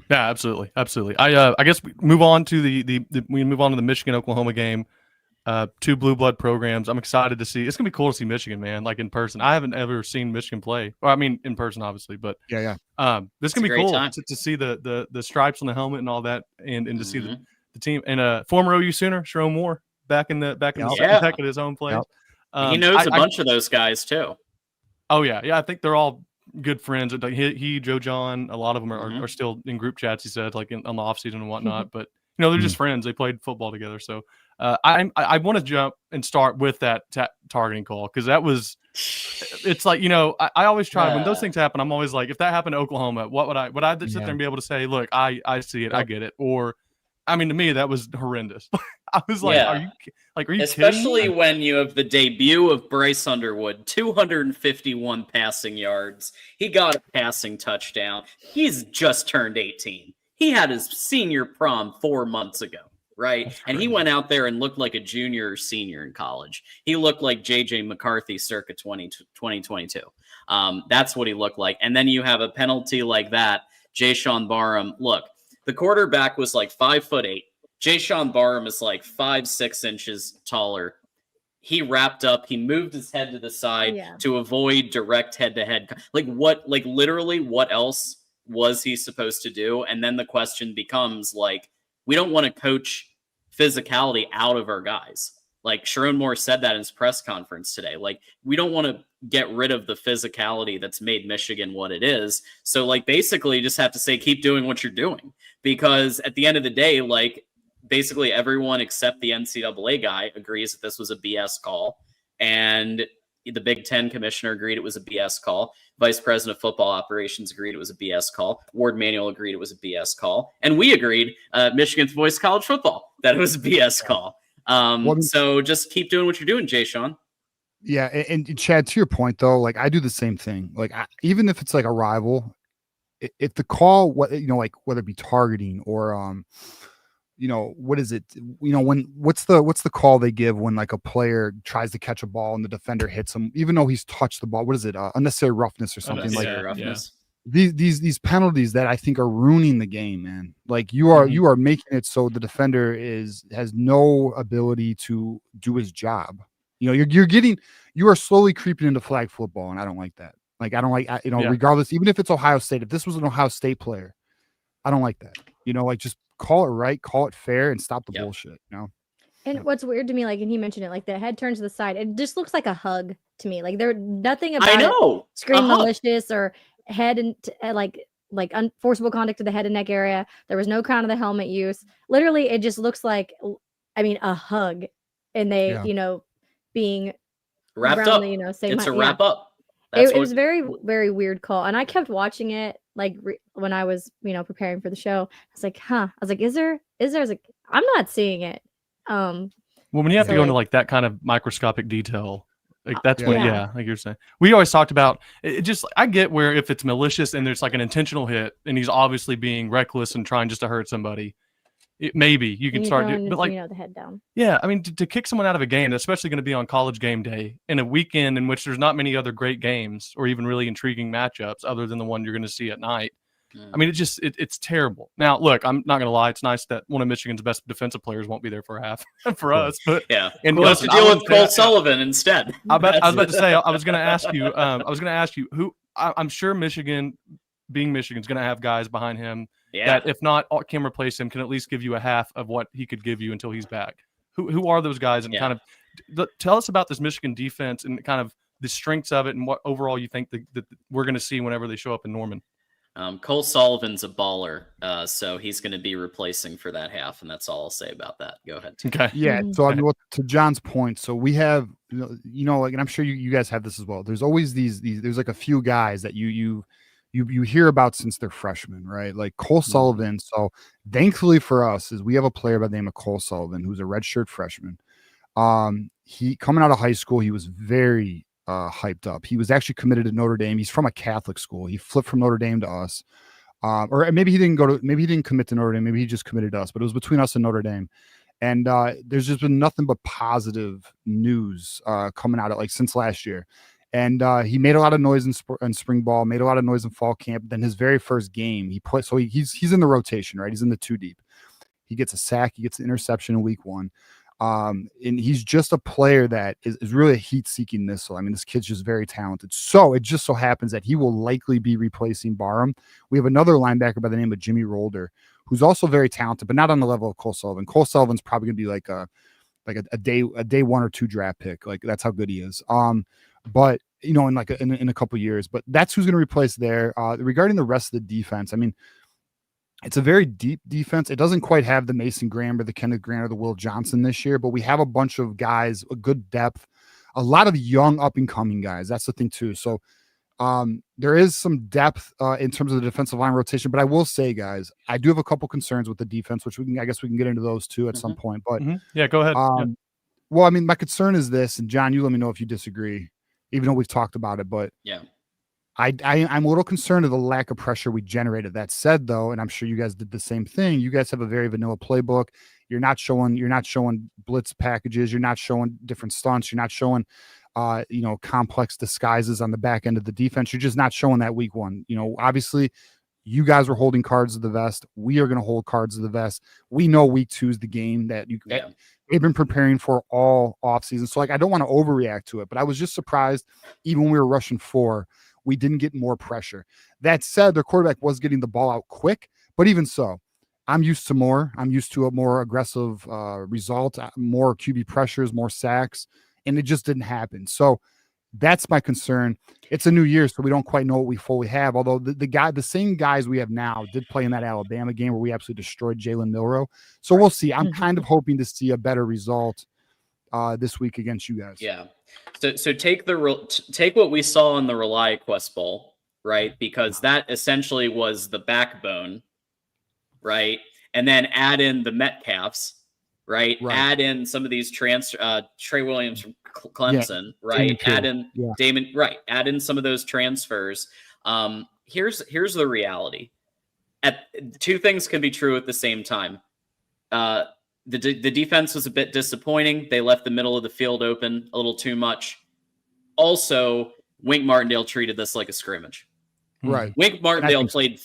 Yeah, absolutely. I guess we move on to the Michigan-Oklahoma game. 2 blue blood programs. I'm excited to see. It's gonna be cool to see Michigan, man, in person. I haven't ever seen Michigan play. Well, I mean, in person, obviously, but yeah. This is gonna be cool to see the stripes on the helmet and all that, and to see the team and former OU Sooner Sherrone Moore back in the second deck at his own place. He knows a bunch of those guys too. Oh yeah. I think they're all good friends. He Joe John, a lot of them are still in group chats. He said on the off season and whatnot, but they're just friends. They played football together. So I want to jump and start with that targeting call because that was. It's I always try when those things happen. I'm always like, if that happened to Oklahoma, would I sit there and be able to say, look, I see it, I get it, or I mean, to me that was horrendous. I was like, are you especially kidding? When you have the debut of Bryce Underwood, 251 passing yards. He got a passing touchdown. He's just turned 18. He had his senior prom 4 months ago, right? And he went out there and looked like a junior or senior in college. He looked like J.J. McCarthy circa 2022. That's what he looked like. And then you have a penalty like that. Jayshon Barham, look, the quarterback was 5'8". Jayshon Barham is 5'6" inches taller. He wrapped up. He moved his head to the side to avoid direct head-to-head. Literally, what else was he supposed to do? And then the question becomes, we don't want to coach physicality out of our guys. Sherrone Moore said that in his press conference today. We don't want to get rid of the physicality that's made Michigan what it is. So, basically, you just have to say, keep doing what you're doing. Because at the end of the day, basically everyone except the NCAA guy agrees that this was a BS call. And the Big Ten commissioner agreed it was a BS call. Vice President of Football Operations agreed it was a BS call. Ward Manuel agreed it was a BS call. And we agreed, Michigan's Voice College Football, that it was a BS call. So just keep doing what you're doing, Jayshon. Yeah, and Chad, to your point though, I do the same thing. Even if it's a rival, if the call, whether it be targeting or what is it? What's the call they give when like a player tries to catch a ball and the defender hits him, even though he's touched the ball? What is it? Unnecessary roughness or something like Unnecessary that. roughness. These penalties that I think are ruining the game, man. Like you are making it so the defender has no ability to do his job. You are slowly creeping into flag football, and I don't like that. Like I don't like regardless, even if it's Ohio State, if this was an Ohio State player, I don't like that. Like just call it right, call it fair, and stop the bullshit. And what's weird to me, like, and he mentioned it, like the head turns to the side. It just looks like a hug to me. Like there nothing about it scream malicious or head and like unforceable contact to the head and neck area. There was no crown of the helmet use. Literally, it just looks like, a hug, and they, being wrapped up. Saying it's a wrap up. It was very, very weird call, and I kept watching it like when I was, preparing for the show. I was like, huh. I was like, is there? I was like, I'm not seeing it. Well, when you have to go into like that kind of microscopic detail, like that's when, like you're saying, we always talked about it. Just I get where if it's malicious and there's like an intentional hit and he's obviously being reckless and trying just to hurt somebody, maybe you can start doing, but like the head down. Yeah, I mean to kick someone out of a game, especially going to be on College game day in a weekend in which there's not many other great games or even really intriguing matchups other than the one you're going to see at night. I mean, it's terrible. Now, look, I'm not going to lie. It's nice that one of Michigan's best defensive players won't be there for half for us. But and we'll have to deal with Cole Sullivan instead. I was about to say, I was going to ask you, who I'm sure Michigan, being Michigan, is going to have guys behind him that, if not can replace him, can at least give you a half of what he could give you until he's back. Who are those guys? And kind of tell us about this Michigan defense and kind of the strengths of it and what overall you think that we're going to see whenever they show up in Norman. Cole Sullivan's a baller, so he's going to be replacing for that half, and that's all I'll say about that. Go ahead. Okay. Yeah. So I mean, to John's point, so we have, like, and I'm sure you guys have this as well. There's always these there's like a few guys that you hear about since they're freshmen, right? Like Cole Sullivan. So thankfully for us is we have a player by the name of Cole Sullivan who's a redshirt freshman. He coming out of high school, he was very hyped up. He was actually committed to Notre Dame. He's from a Catholic school. He flipped from Notre Dame to us. Or maybe he didn't commit to Notre Dame. Maybe he just committed to us, but it was between us and Notre Dame. And there's just been nothing but positive news coming out of like since last year. And he made a lot of noise in spring ball, made a lot of noise in fall camp. Then his very first game, he played. So he's in the rotation, right? He's in the 2 deep. He gets a sack. He gets an interception in week 1. And he's just a player that is really a heat-seeking missile. I mean, this kid's just very talented. So it just so happens that he will likely be replacing Barham. We have another linebacker by the name of Jimmy Rolder, who's also very talented, but not on the level of Cole Sullivan. Cole Sullivan's probably going to be like a day 1 or 2 draft pick. Like that's how good he is. But in a couple years. But that's who's going to replace there. Regarding the rest of the defense, I mean, it's a very deep defense. It doesn't quite have the Mason Graham or the Kenneth Grant or the Will Johnson this year, but we have a bunch of guys, a good depth, a lot of young up and coming guys. That's the thing too. So there is some depth in terms of the defensive line rotation, but I will say, guys, I do have a couple concerns with the defense, which I guess we can get into those too at some point. But yeah, go ahead. Well, I mean, my concern is this, and John, you let me know if you disagree, even though we've talked about it, but I'm a little concerned of the lack of pressure we generated. That said, though, and I'm sure you guys did the same thing. You guys have a very vanilla playbook. You're not showing blitz packages. You're not showing different stunts. You're not showing, complex disguises on the back end of the defense. You're just not showing that week 1. Obviously, you guys were holding cards to the vest. We are going to hold cards to the vest. We know week 2 is the game that they've been preparing for all offseason. So, like, I don't want to overreact to it, but I was just surprised, even when we were rushing 4. We didn't get more pressure. That said, their quarterback was getting the ball out quick, but even so, I'm used to more. I'm used to a more aggressive result, more QB pressures, more sacks, and it just didn't happen. So that's my concern. It's a new year, so we don't quite know what we fully have. Although the same guys we have now did play in that Alabama game where we absolutely destroyed Jalen Milroe. So we'll see. I'm kind of hoping to see a better result this week against you guys. Yeah. So take what we saw in the Rely Quest Bowl, right? Because that essentially was the backbone, right? And then add in the Metcalfs, right? Add in some of these Trey Williams from Clemson, right? Add in Damon, right? Add in some of those transfers. Here's the reality. 2 things can be true at the same time. The defense was a bit disappointing. They left the middle of the field open a little too much. Also, Wink Martindale treated this like a scrimmage. Right. Wink Martindale played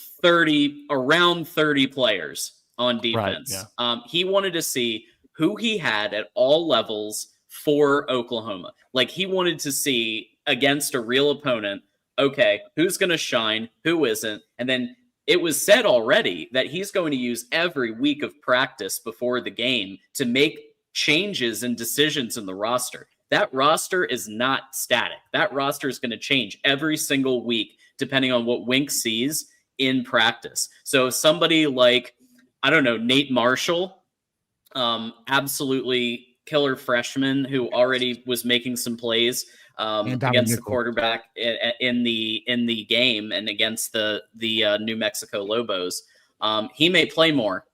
around 30 players on defense. Right, yeah. He wanted to see who he had at all levels for Oklahoma. Like, he wanted to see against a real opponent, okay, who's going to shine, who isn't, and then it was said already that he's going to use every week of practice before the game to make changes and decisions in the roster. That roster is not static. That roster is going to change every single week depending on what Wink sees in practice. So somebody like, I don't know, Nate Marshall, absolutely killer freshman who already was making some plays against the quarterback in the game and against the New Mexico Lobos. He may play more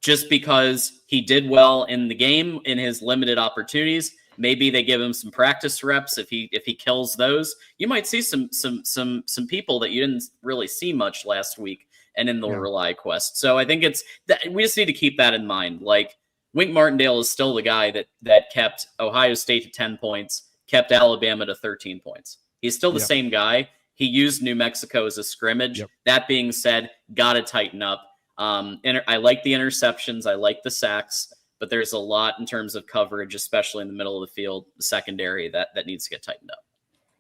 just because he did well in the game in his limited opportunities. Maybe they give him some practice reps. If he kills those, you might see some people that you didn't really see much last week and in the Rely Quest. So I think we just need to keep that in mind. Like, Wink Martindale is still the guy that kept Ohio State to 10 points, kept Alabama to 13 points. He's still the same guy. He used New Mexico as a scrimmage. That being said, got to tighten up. I like the interceptions. I like the sacks, but there's a lot in terms of coverage, especially in the middle of the field, the secondary that needs to get tightened up.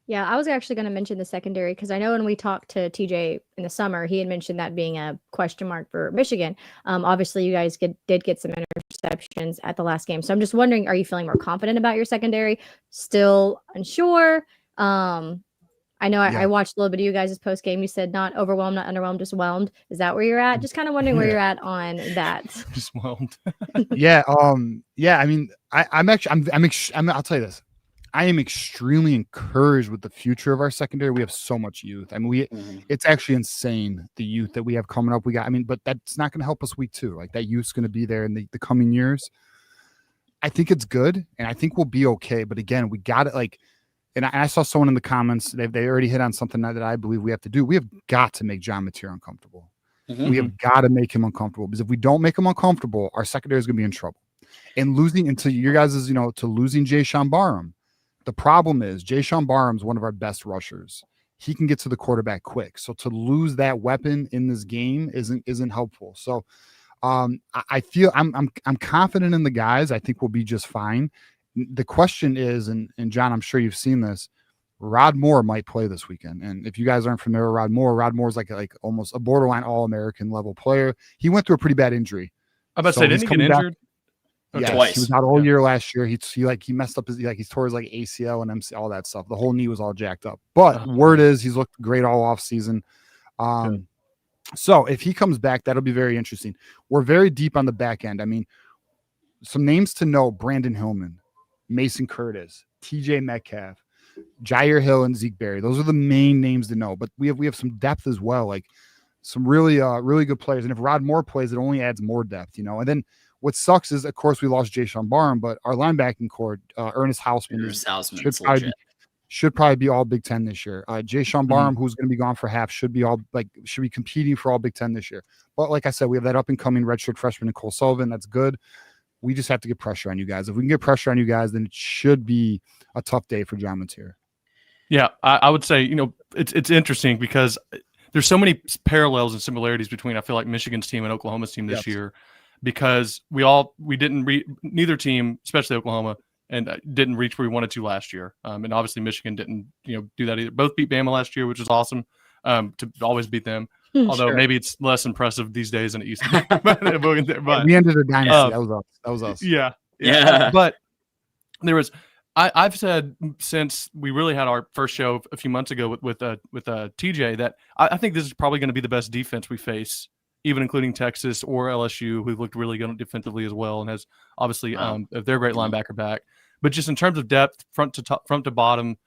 Yeah, I was actually going to mention the secondary because I know when we talked to TJ in the summer, he had mentioned that being a question mark for Michigan. Obviously, you guys did get some interceptions at the last game. So I'm just wondering, are you feeling more confident about your secondary? Still unsure? I know I watched a little bit of you guys' post game. You said not overwhelmed, not underwhelmed, just whelmed. Is that where you're at? Just kind of wondering where you're at on that. Just whelmed. I mean, I'll tell you this. I am extremely encouraged with the future of our secondary. We have so much youth. I mean, it's actually insane, the youth that we have coming up. But that's not going to help us week 2. Like, that youth's going to be there in the coming years. I think it's good, and I think we'll be okay. But again, we got it. And I saw someone in the comments, they already hit on something that I believe we have to do. We have got to make John Mateer uncomfortable. We have got to make him uncomfortable, because if we don't make him uncomfortable, our secondary is going to be in trouble. And losing into your guys' to losing Jayshon Barham. The problem is Jayshon Barham's one of our best rushers. He can get to the quarterback quick. So to lose that weapon in this game isn't helpful. So I feel I'm confident in the guys. I think we'll be just fine. The question is, and John, I'm sure you've seen this, Rod Moore might play this weekend. And if you guys aren't familiar with Rod Moore is like almost a borderline All-American level player. He went through a pretty bad injury. I'm about to say, didn't he get injured? Yes, twice. He was out all year last year. He messed up he tore his ACL and MC, all that stuff. The whole knee was all jacked up. But word is he's looked great all off season. So if he comes back, that'll be very interesting. We're very deep on the back end. I mean, some names to know: Brandon Hillman, Mason Curtis, TJ Metcalf, Jair Hill, and Zeke Berry. Those are the main names to know. But we have some depth as well, like some really good players. And if Rod Moore plays, it only adds more depth, And then what sucks is, of course, we lost Jayshon Barham, but our linebacking core, Ernest Hausman should probably be all Big Ten this year. Jayshon Barham, who's going to be gone for half, should be competing for all Big Ten this year. But like I said, we have that up and coming redshirt freshman Nicole Sullivan. That's good. We just have to get pressure on you guys. If we can get pressure on you guys, then it should be a tough day for John Mateer. Yeah, I would say, it's interesting because there's so many parallels and similarities between, I feel like, Michigan's team and Oklahoma's team this year, because neither team, especially Oklahoma, and didn't reach where we wanted to last year. And obviously Michigan didn't, do that either. Both beat Bama last year, which was awesome, to always beat them. Although maybe it's less impressive these days than it used to be. But we ended a dynasty. That was us. Yeah. But there was, I've said since we really had our first show a few months ago with TJ that I think this is probably going to be the best defense we face, even including Texas or LSU, who've looked really good defensively as well, and has obviously their great linebacker back. But just in terms of depth, front to bottom,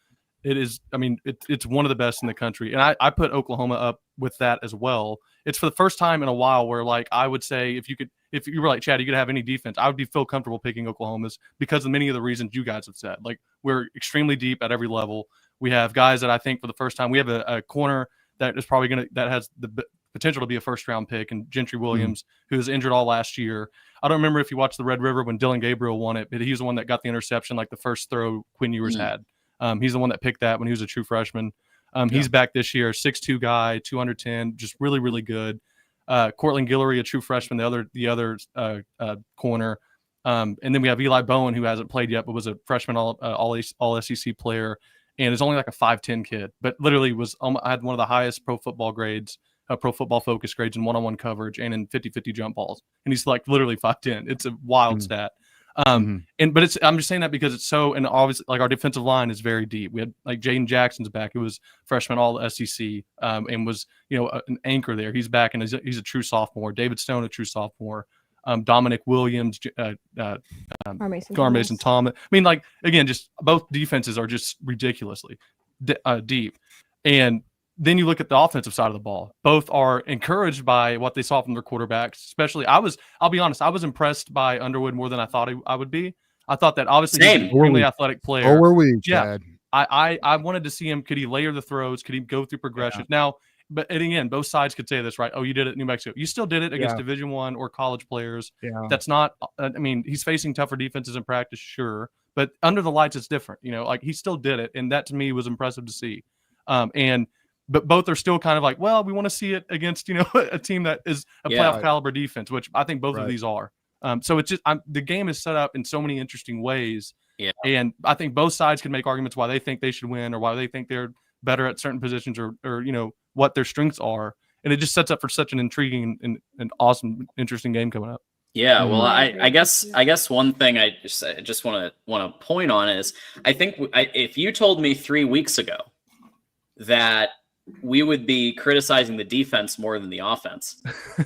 it is. I mean, it's one of the best in the country, and I put Oklahoma up with that as well. It's for the first time in a while where, like, I would say if you were like, Chad, you could have any defense, I would feel comfortable picking Oklahoma's because of many of the reasons you guys have said. Like, we're extremely deep at every level. We have guys that I think for the first time, we have a corner that is probably that has the potential to be a first-round pick, and Gentry Williams, who was injured all last year. I don't remember if you watched the Red River when Dylan Gabriel won it, but he's the one that got the interception, like the first throw Quinn Ewers had. He's the one that picked that when he was a true freshman. He's back this year, 6'2" guy, 210, just really, really good. Cortland Guillory, a true freshman, the other corner. And then we have Eli Bowen, who hasn't played yet, but was a freshman all SEC player, and is only like a 5'10" kid, but literally had one of the highest pro football grades, pro football focus grades in one-on-one coverage and in 50-50 jump balls. And he's like literally 5'10". It's a wild stat. I'm just saying that because it's so, and obviously like our defensive line is very deep. We had like Jaden Jackson's back, who was freshman all SEC, and was, an anchor there. He's back, and he's a true sophomore. David Stone, a true sophomore. Dominic Williams, Garmason Thomas. I mean, like, again, just both defenses are just ridiculously deep. And then you look at the offensive side of the ball. Both are encouraged by what they saw from their quarterbacks. Especially, I'll be honest, I was impressed by Underwood more than I thought I would be. I thought that obviously he's an extremely athletic player. Oh, were we, Chad? Yeah. I wanted to see him. Could he layer the throws? Could he go through progression? Now, and again, both sides could say this, right? Oh, you did it at New Mexico. You still did it against Division I or college players. Yeah. That's not. I mean, he's facing tougher defenses in practice, sure, but under the lights, it's different. Like he still did it, and that to me was impressive to see. But both are still kind of like, well, we want to see it against a team that is a playoff caliber defense, which I think both of these are. So it's just the game is set up in so many interesting ways. Yeah. And I think both sides can make arguments why they think they should win or why they think they're better at certain positions or what their strengths are. And it just sets up for such an intriguing and awesome, interesting game coming up. Yeah, well, I guess one thing I just want to point on is I think if you told me 3 weeks ago that we would be criticizing the defense more than the offense,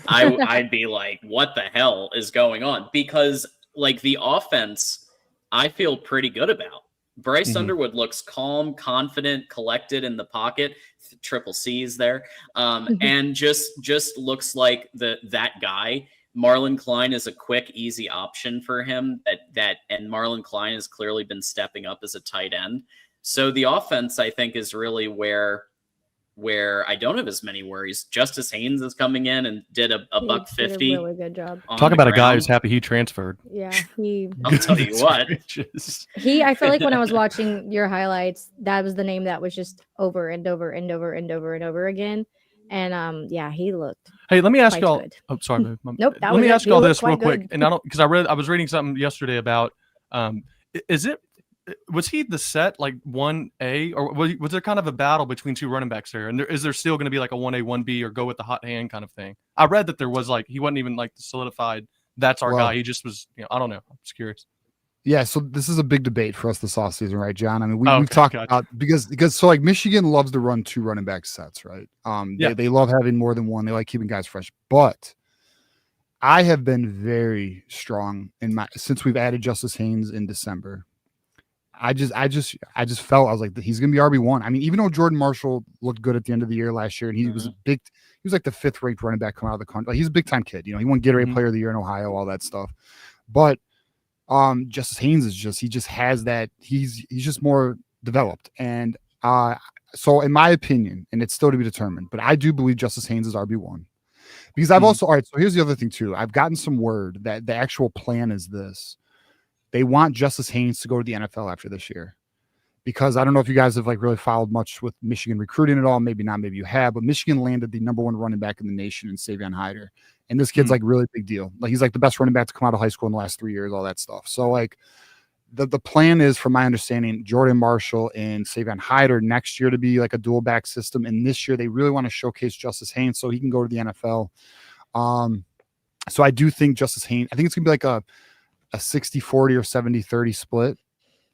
I'd be like, what the hell is going on? Because like the offense, I feel pretty good about. Bryce Underwood looks calm, confident, collected in the pocket, triple C's there, and just looks like that guy. Marlon Klein is a quick, easy option for him. And Marlon Klein has clearly been stepping up as a tight end. So the offense, I think, is really where I don't have as many worries. Justice Haynes is coming in and did a $150. Did a really good job. Talk about a guy who's happy he transferred. Yeah, I'll tell you what. I feel like when I was watching your highlights, that was the name that was just over and over and over and over and over again. And he looked. Hey, let me ask y'all. Good. Oh, sorry. Nope. Let me ask y'all this real quick, and because I was reading something yesterday about. Was he the set like 1A, or was there kind of a battle between two running backs there? And is there still going to be like a 1A, 1B, or go with the hot hand kind of thing? I read that there was like he wasn't even like solidified. That's our guy. He just was. I don't know. I'm just curious. Yeah, so this is a big debate for us this offseason, right, John? I mean, we've talked about because so like Michigan loves to run two running back sets, right? They love having more than one. They like keeping guys fresh. But I have been very strong since we've added Justice Haynes in December. I just felt I was like he's gonna be RB1. I mean, even though Jordan Marshall looked good at the end of the year last year, and he was he was like the 5th ranked running back coming out of the country. Like, he's a big time kid. He won Gatorade Player of the Year in Ohio, all that stuff. But Justice Haynes is he just has that. He's just more developed, and so in my opinion, and it's still to be determined, but I do believe Justice Haynes is RB1 because I've also all right. So here's the other thing too. I've gotten some word that the actual plan is this. They want Justice Haynes to go to the NFL after this year, because I don't know if you guys have like really followed much with Michigan recruiting at all. Maybe not, maybe you have, but Michigan landed the #1 running back in the nation in Savion Hyder. And this kid's like really big deal. Like, he's like the best running back to come out of high school in the last 3 years, all that stuff. So like the plan is, from my understanding, Jordan Marshall and Savion Hyder next year to be like a dual back system. And this year they really want to showcase Justice Haynes so he can go to the NFL. So I do think Justice Haynes, I think it's gonna be like a 60-40 or 70-30 split.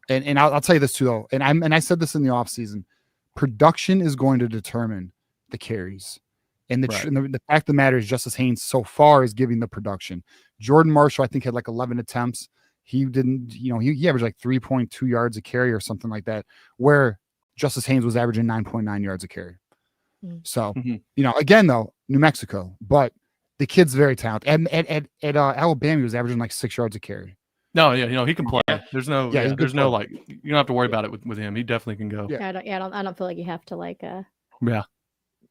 And I'll tell you this too, though. And I said this in the offseason. Production is going to determine the carries. And the fact of the matter is Justice Haynes so far is giving the production. Jordan Marshall, I think, had like 11 attempts. He didn't, he averaged like 3.2 yards a carry or something like that, where Justice Haynes was averaging 9.9 yards a carry. So, again, though, New Mexico, but the kid's very talented. At Alabama, he was averaging like 6 yards a carry. No, he can play. There's no, there's no like, you don't have to worry about it with him. He definitely can go. I don't feel like you have to like,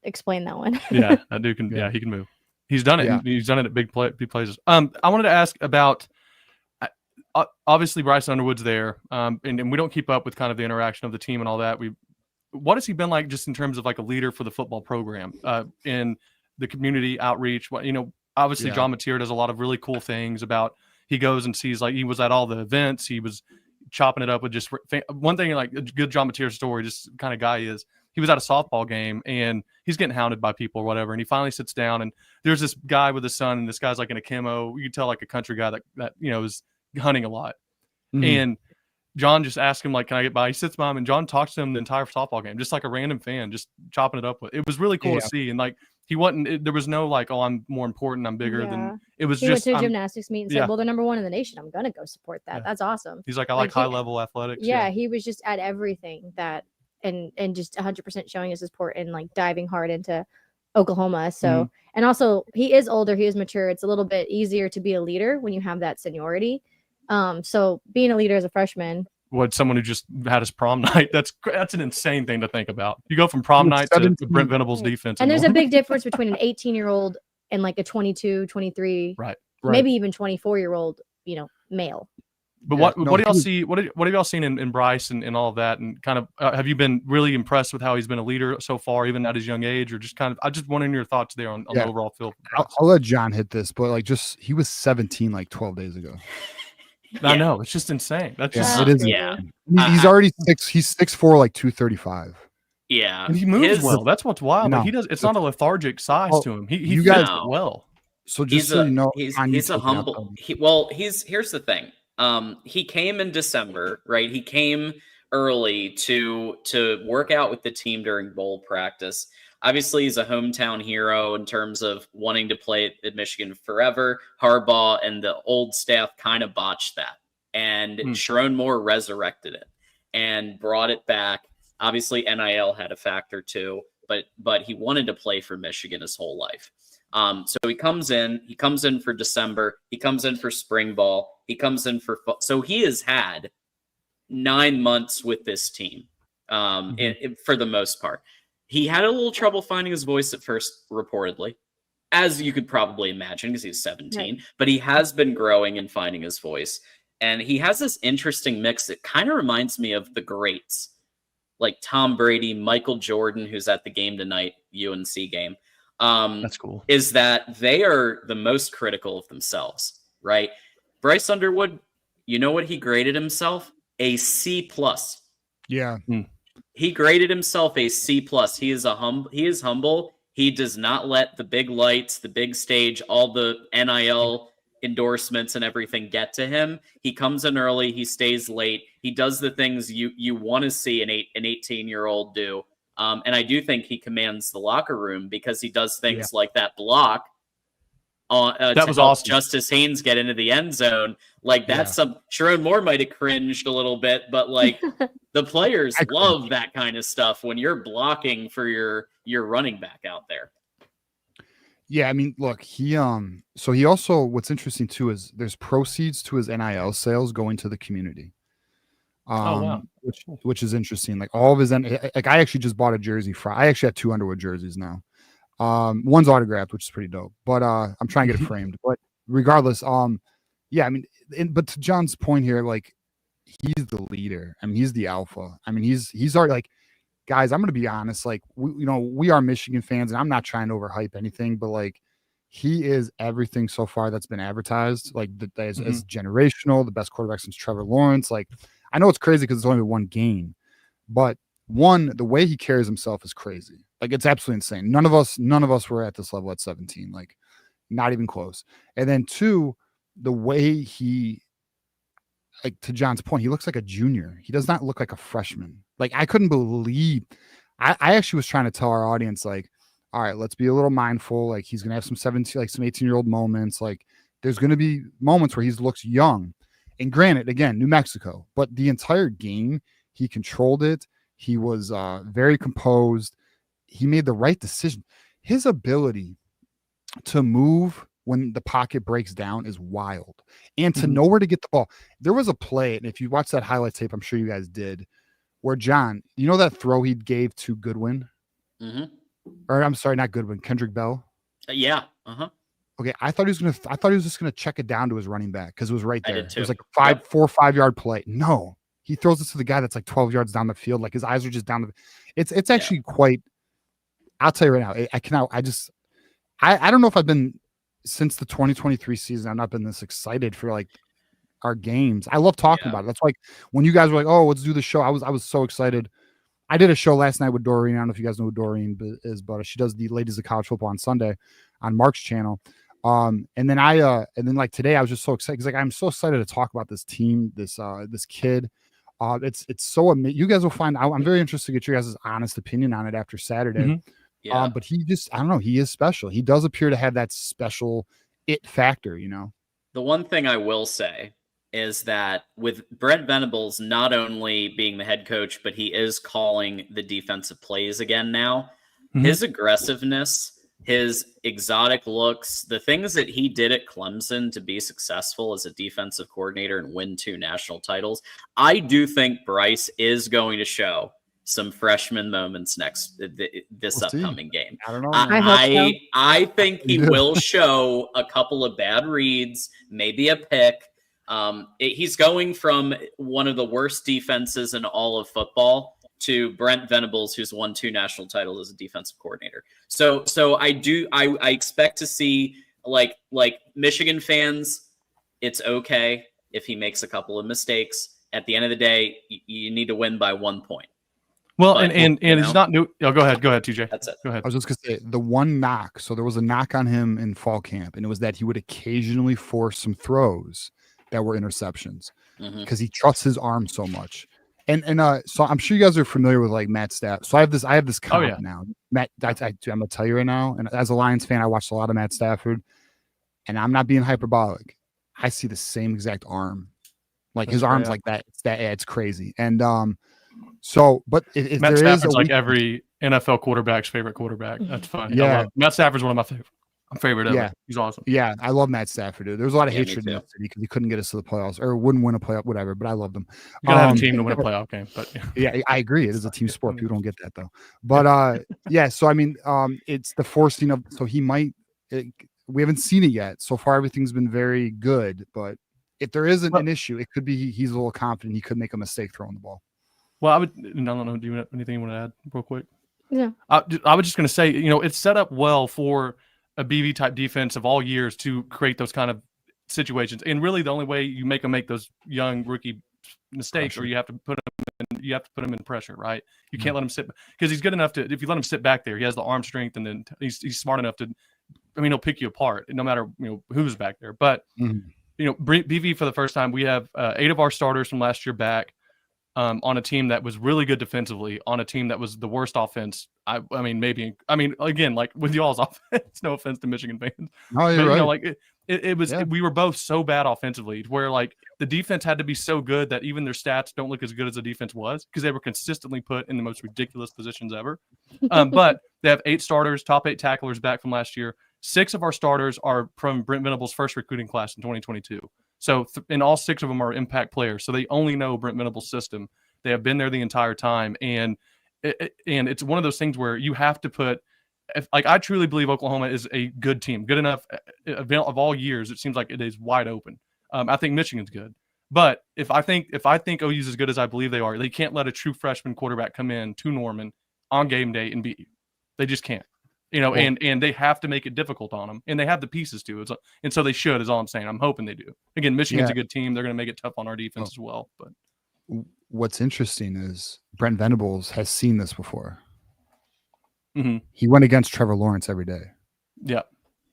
explain that one. Yeah, that dude can. Yeah, he can move. He's done it. Yeah. He's done it at big places. I wanted to ask about. Obviously, Bryce Underwood's there, and we don't keep up with kind of the interaction of the team and all that. What has he been like, just in terms of like a leader for the football program, in the community outreach? Obviously, John Mateer does a lot of really cool things. He goes and sees, like, he was at all the events. He was chopping it up with just one thing, like a good John Mateer story, just kind of guy he is. He was at a softball game and he's getting hounded by people or whatever. And he finally sits down and there's this guy with his son, and this guy's like in a camo. You can tell, like, a country guy that is hunting a lot. Mhm. And John just asked him, like, can I get by? He sits by him and John talks to him the entire softball game, just like a random fan, just chopping it up with. It was really cool to see. And like, there was no like, oh, I'm more important, I'm bigger than. It was he just went to a gymnastics meet and said, yeah. well, they're number one in the nation. I'm gonna go support that. Yeah. That's awesome. He's like, I like high level athletics. Yeah, he was just at everything that and just 100% showing his support and like diving hard into Oklahoma. So and also he is older, he is mature. It's a little bit easier to be a leader when you have that seniority. So being a leader as a freshman. What, someone who just had his prom night? That's an insane thing to think about. You go from prom night to Brent Venables defense. And there's a big difference between an 18-year-old and like a 22, 23, right. maybe even 24-year-old, male. But what do y'all see? What have y'all seen in Bryce and all of that? And kind of, have you been really impressed with how he's been a leader so far, even at his young age, or just kind of? I just wanted your thoughts there on the overall field. I'll let John hit this, but like, he was 17 like 12 days ago. I know, it's just insane. That's just it is. Yeah, he's already He's 6'4", like 235. Yeah, and he moves well. That's what's wild. No. Like, he does. It's not a lethargic size to him. He you fits guys well. So just so you know, he's a humble. Here's the thing. He came in December, right? He came early to work out with the team during bowl practice. Obviously, he's a hometown hero in terms of wanting to play at Michigan forever. Harbaugh and the old staff kind of botched that, and Sharon Moore resurrected it and brought it back. Obviously, NIL had a factor too, but he wanted to play for Michigan his whole life. So he comes in for December, he comes in for spring ball, he comes in for so he has had 9 months with this team, for the most part. He had a little trouble finding his voice at first, reportedly, as you could probably imagine, because he's 17, right. But he has been growing and finding his voice. And he has this interesting mix that kind of reminds me of the greats, like Tom Brady, Michael Jordan, who's at the game tonight, UNC game. That's cool. Is that they are the most critical of themselves, right? Bryce Underwood, you know what he graded himself? A C+. Yeah. He graded himself a C+. He is humble. He does not let the big lights, the big stage, all the NIL endorsements and everything get to him. He comes in early. He stays late. He does the things you want to see an 18-year-old do. And I do think he commands the locker room because he does things like that block that was awesome. Justice Haynes get into the end zone. Like, that's some Sharon Moore might have cringed a little bit, but like the players love that kind of stuff when you're blocking for your running back out there. Yeah, I mean, look, so he also, what's interesting too is there's proceeds to his NIL sales going to the community. Which is interesting. Like, all of his, like, I actually just bought a jersey I actually have 2 Underwood jerseys now. One's autographed, which is pretty dope, but I'm trying to get it framed. But regardless, yeah, I mean, but to John's point here, like, he's the leader. I mean, he's the alpha. I mean, he's already, like, guys, I'm gonna be honest, like, we are Michigan fans, and I'm not trying to overhype anything, but like, he is everything so far that's been advertised, like, as generational, the best quarterback since Trevor Lawrence. Like, I know it's crazy because it's only one game, but the way he carries himself is crazy. Like, it's absolutely insane. None of us were at this level at 17, like, not even close. And then 2, the way he, like, to John's point, he looks like a junior. He does not look like a freshman. Like, I couldn't believe, I actually was trying to tell our audience, like, all right, let's be a little mindful. Like, he's going to have some 18-year-old moments. Like, there's going to be moments where he looks young. And granted, again, New Mexico, but the entire game, he controlled it. He was very composed. He made the right decision. His ability to move when the pocket breaks down is wild. And to know where to get the ball. There was a play, and if you watch that highlight tape, I'm sure you guys did, where John, you know that throw he gave to Goodwin? or I'm sorry, not Goodwin, Kendrick Bell. Yeah. Uh-huh. Okay, I thought he was just gonna check it down to his running back because it was right I there. did It was too. like 4 or 5 yard play. No, he throws it to the guy that's like 12 yards down the field. Like his eyes are just down the. It's actually quite. I'll tell you right now. I don't know if I've been since the 2023 season. I've not been this excited for like our games. I love talking about it. That's like when you guys were like, "Oh, let's do the show." I was so excited. I did a show last night with Doreen. I don't know if you guys know who Doreen is, but she does the Ladies of College Football on Sunday on Mark's channel. And then like today, I was just so excited because like I'm so excited to talk about this team, this kid. It's so amazing. You guys will find out. I'm very interested to get your guys' honest opinion on it after Saturday. Mm-hmm. Yeah. But he just, I don't know, he is special. He does appear to have that special it factor, you know. The one thing I will say is that with Brent Venables not only being the head coach, but he is calling the defensive plays again now. Mm-hmm. His aggressiveness, his exotic looks, the things that he did at Clemson to be successful as a defensive coordinator and win 2 national titles, I do think Bryce is going to show some freshman moments this upcoming game. I don't know. I think he will show a couple of bad reads, maybe a pick. He's going from one of the worst defenses in all of football to Brent Venables, who's won 2 national titles as a defensive coordinator. So I expect to see like Michigan fans, it's okay if he makes a couple of mistakes. At the end of the day, you need to win by 1 point. Well, but, and it's not new. Oh, go ahead, TJ. That's it. Go ahead. I was just gonna say the one knock. So there was a knock on him in fall camp, and it was that he would occasionally force some throws that were interceptions because he trusts his arm so much. And so I'm sure you guys are familiar with like Matt Stafford. So I have this comp now. Matt, I'm gonna tell you right now. And as a Lions fan, I watched a lot of Matt Stafford, and I'm not being hyperbolic. I see the same exact arm, like his arm's like that. It's crazy. And so, but if Matt there Stafford's is like every NFL quarterback's favorite quarterback. That's fun. Yeah, Matt Stafford's one of my favorite ever. Yeah, he's awesome. Yeah, I love Matt Stafford, dude. There was a lot of hatred in that city because he couldn't get us to the playoffs or wouldn't win a playoff, whatever. But I loved him. You gotta have a team to win a playoff game. But yeah, I agree. It is a team sport. People don't get that though. But yeah. So I mean, it's the forcing of. So he might. We haven't seen it yet. So far, everything's been very good. But if there isn't an issue, it could be he's a little confident. He could make a mistake throwing the ball. Well, I don't know. Do you have anything you want to add real quick? Yeah. I was just going to say, it's set up well for a BV type defense of all years to create those kind of situations. And really the only way you make them make those young rookie mistakes or you have to put them in pressure, right? You can't let him sit because he's good enough to, if you let him sit back there, he has the arm strength and then he's smart enough to, he'll pick you apart no matter, who's back there. But, BV for the first time, we have 8 of our starters from last year back. On a team that was really good defensively, on a team that was the worst offense. Again, like with y'all's offense, no offense to Michigan fans. Oh, you're right. It was, we were both so bad offensively where like the defense had to be so good that even their stats don't look as good as the defense was because they were consistently put in the most ridiculous positions ever. But they have 8 starters, top 8 tacklers back from last year. 6 of our starters are from Brent Venables' first recruiting class in 2022. So, and all 6 of them are impact players. So they only know Brent Venables' system. They have been there the entire time. And it's one of those things where you have to put, I truly believe Oklahoma is a good team, good enough of all years. It seems like it is wide open. I think Michigan's good. But if I think OU's as good as I believe they are, they can't let a true freshman quarterback come in to Norman on game day and beat you. They just can't. And they have to make it difficult on them, and they have the pieces to. And so they should, is all I'm saying. I'm hoping they do. Again, Michigan's a good team. They're going to make it tough on our defense as well. But what's interesting is Brent Venables has seen this before. Mm-hmm. He went against Trevor Lawrence every day. Yeah.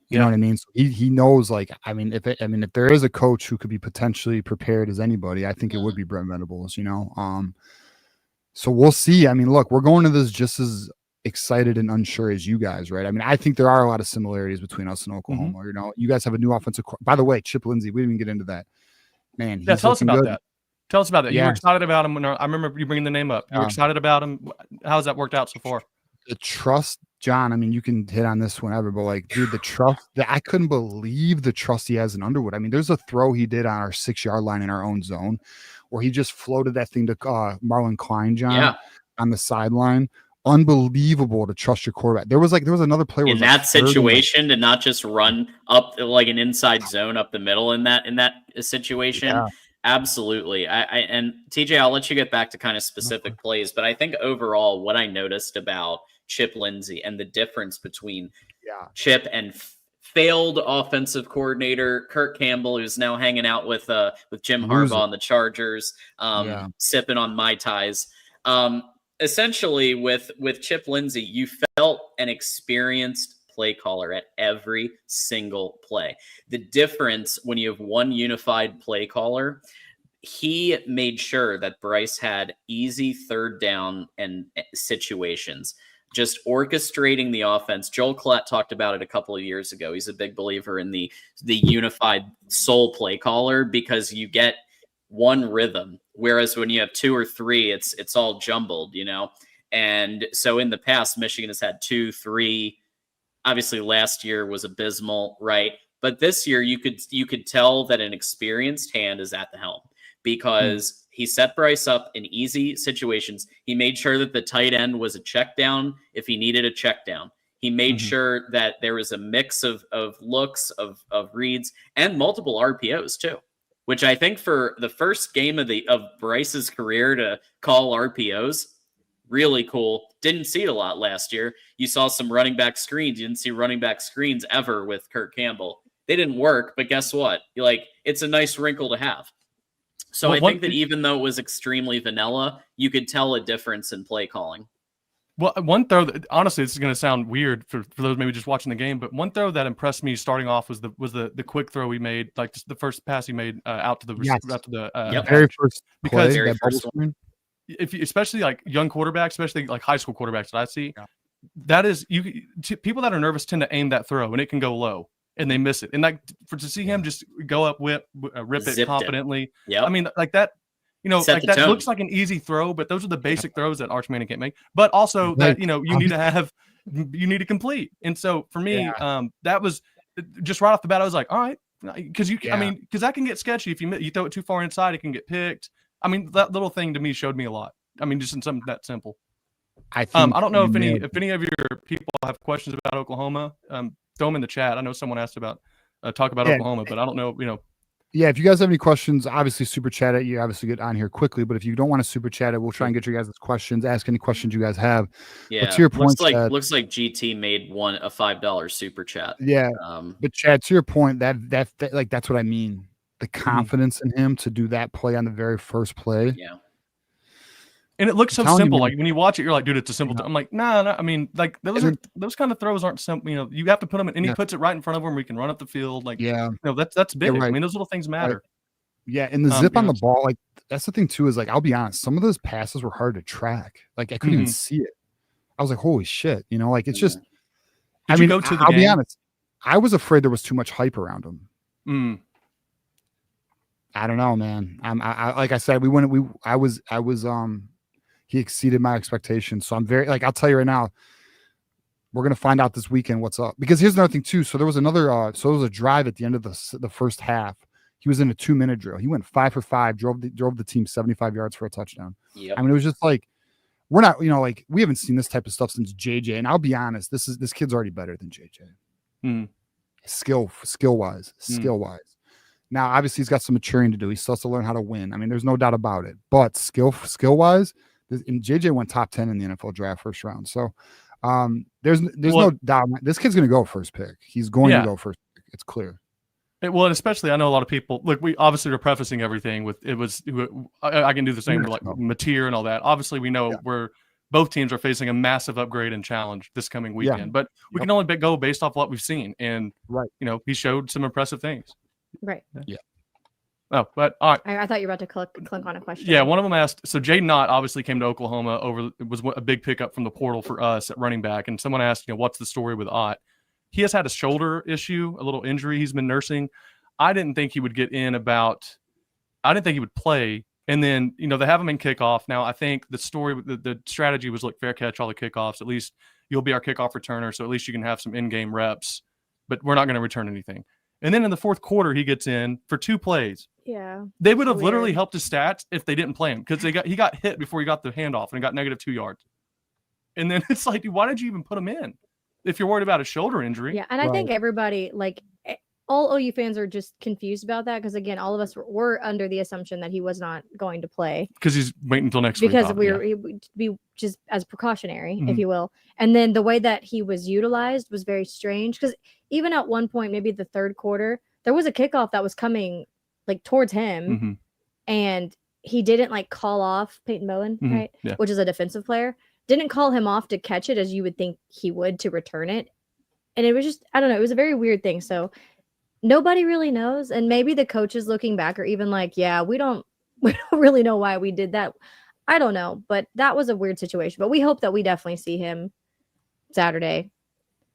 You know what I mean? So he knows, if there is a coach who could be potentially prepared as anybody, I think it would be Brent Venables, So we'll see. I mean, look, we're going to this just as excited and unsure as you guys, right? I mean, I think there are a lot of similarities between us and Oklahoma. You guys have a new offensive. By the way, Chip Lindsey, we didn't even get into that. Man, he's tell us about good. that. Tell us about that. Yeah. You were excited about him. I remember you bringing the name up. You were excited about him. How's that worked out so far? The trust, John. I mean, you can hit on this whenever, but dude, the trust. I couldn't believe the trust he has in Underwood. I mean, there's a throw he did on our 6-yard line in our own zone, where he just floated that thing to Marlon Klein, John, on the sideline. unbelievable to trust your quarterback. There was another player in that situation to not just run up like an inside zone up the middle in that situation. Yeah. Absolutely. And TJ, I'll let you get back to kind of specific plays, but I think overall what I noticed about Chip Lindsey and the difference between Chip and failed offensive coordinator Kirk Campbell, who's now hanging out with Jim Harbaugh on the Chargers, sipping on Mai Tais. Essentially, with Chip Lindsey, you felt an experienced play caller at every single play. The difference when you have one unified play caller, he made sure that Bryce had easy third down and situations, just orchestrating the offense. Joel Collette talked about it a couple of years ago. He's a big believer in the unified sole play caller because you get one rhythm, whereas when you have two or three, it's all jumbled, you know? And so in the past, Michigan has had 2, 3. Obviously last year was abysmal, right? But this year you could tell that an experienced hand is at the helm because he set Bryce up in easy situations. He made sure that the tight end was a check down if he needed a check down. He made sure that there was a mix of looks, of reads, and multiple RPOs too, which I think for the first game of Bryce's career to call RPOs, really cool. Didn't see it a lot last year. You saw some running back screens. You didn't see running back screens ever with Kirk Campbell. They didn't work, but guess what? It's a nice wrinkle to have. So I think that even though it was extremely vanilla, you could tell a difference in play calling. Well, one throw that, honestly, this is going to sound weird for those maybe just watching the game, but one throw that impressed me starting off was the quick throw he made, like just the first pass he made out to the very first play, very first one. If you, especially like young quarterbacks, especially like high school quarterbacks that I see, that is people that are nervous tend to aim that throw and it can go low and they miss it. And to see him just go up, rip it confidently. Yeah, I mean like that. You know, like that looks like an easy throw, but those are the basic throws that Arch Manning can't make. But also that, you need to complete. And so for me, that was just right off the bat. I was like, all right, because because that can get sketchy if you throw it too far inside, it can get picked. I mean, that little thing to me showed me a lot. I mean, just in something that simple. I don't know if any of your people have questions about Oklahoma. Throw them in the chat. I know someone asked about talk about Oklahoma, but I don't know. Yeah, if you guys have any questions, obviously super chat it. You obviously get on here quickly, but if you don't want to super chat it, we'll try and get you guys' questions. Ask any questions you guys have. Yeah, but to your point, looks like GT made a $5 super chat. Yeah, but Chad, to your point, that that's what I mean. The confidence in him to do that play on the very first play. Yeah. And it looks so simple. Like when you watch it, you're like, dude, it's a simple. I'm like, nah. I mean, like those kind of throws aren't simple. You know, you have to put them in, and he puts it right in front of him where he can run up the field. Like, that's big. Right. I mean, those little things matter. Yeah, and the zip on the ball, like that's the thing too. Is like, I'll be honest, some of those passes were hard to track. Like I couldn't even see it. I was like, holy shit, you know, like it's just. I'll be honest, I was afraid there was too much hype around him. I don't know, man. I like I said, he exceeded my expectations. So I'm very I'll tell you right now, we're going to find out this weekend what's up. Because here's another thing too. So there was a drive at the end of the first half. He was in a 2-minute drill. He went 5 for 5, drove the team 75 yards for a touchdown. Yep. I mean, it was just like, we're not, we haven't seen this type of stuff since JJ. And I'll be honest, this kid's already better than JJ. Skill wise. Now, obviously he's got some maturing to do. He still has to learn how to win. I mean, there's no doubt about it, but skill wise, and JJ went top 10 in the NFL draft first round. So there's no doubt this kid's going to go first pick. He's going to go first pick. It's clear. Well, and especially I know a lot of people look, we obviously are prefacing everything with I can do the same for like Mateer and all that. Obviously we know we're both teams are facing a massive upgrade and challenge this coming weekend, but we can only go based off what we've seen. And he showed some impressive things. Right. Yeah. Oh, but all right. I thought you were about to click on a question. Yeah, one of them asked. So Jaden Knott obviously came to Oklahoma it was a big pickup from the portal for us at running back, and someone asked, what's the story with Ott? He has had a shoulder issue, a little injury he's been nursing. I didn't think he would get in I didn't think he would play, and then they have him in kickoff. Now I think the strategy was fair catch all the kickoffs. At least you'll be our kickoff returner, so at least you can have some in-game reps. But we're not going to return anything. And then in the fourth quarter, he gets in for 2 plays. Yeah. They would have literally helped his stats if they didn't play him because he got hit before he got the handoff and got -2 yards. And then it's like, dude, why did you even put him in if you're worried about a shoulder injury? Yeah, and I think everybody, like all OU fans, are just confused about that because again, all of us were under the assumption that he was not going to play because he's waiting until next week. Because we would be just as precautionary, Mhm. if you will. And then the way that he was utilized was very strange because even at one point, maybe the third quarter, there was a kickoff that was coming like towards him, Mhm. and he didn't like call off Peyton Bowen, Mhm. right? Yeah. Which is a defensive player. Didn't call him off to catch it as you would think he would to return it. And it was just, I don't know, it was a very weird thing. So nobody really knows. And maybe the coaches looking back are even like, yeah, we don't really know why we did that. I don't know, but that was a weird situation. But we hope that we definitely see him Saturday.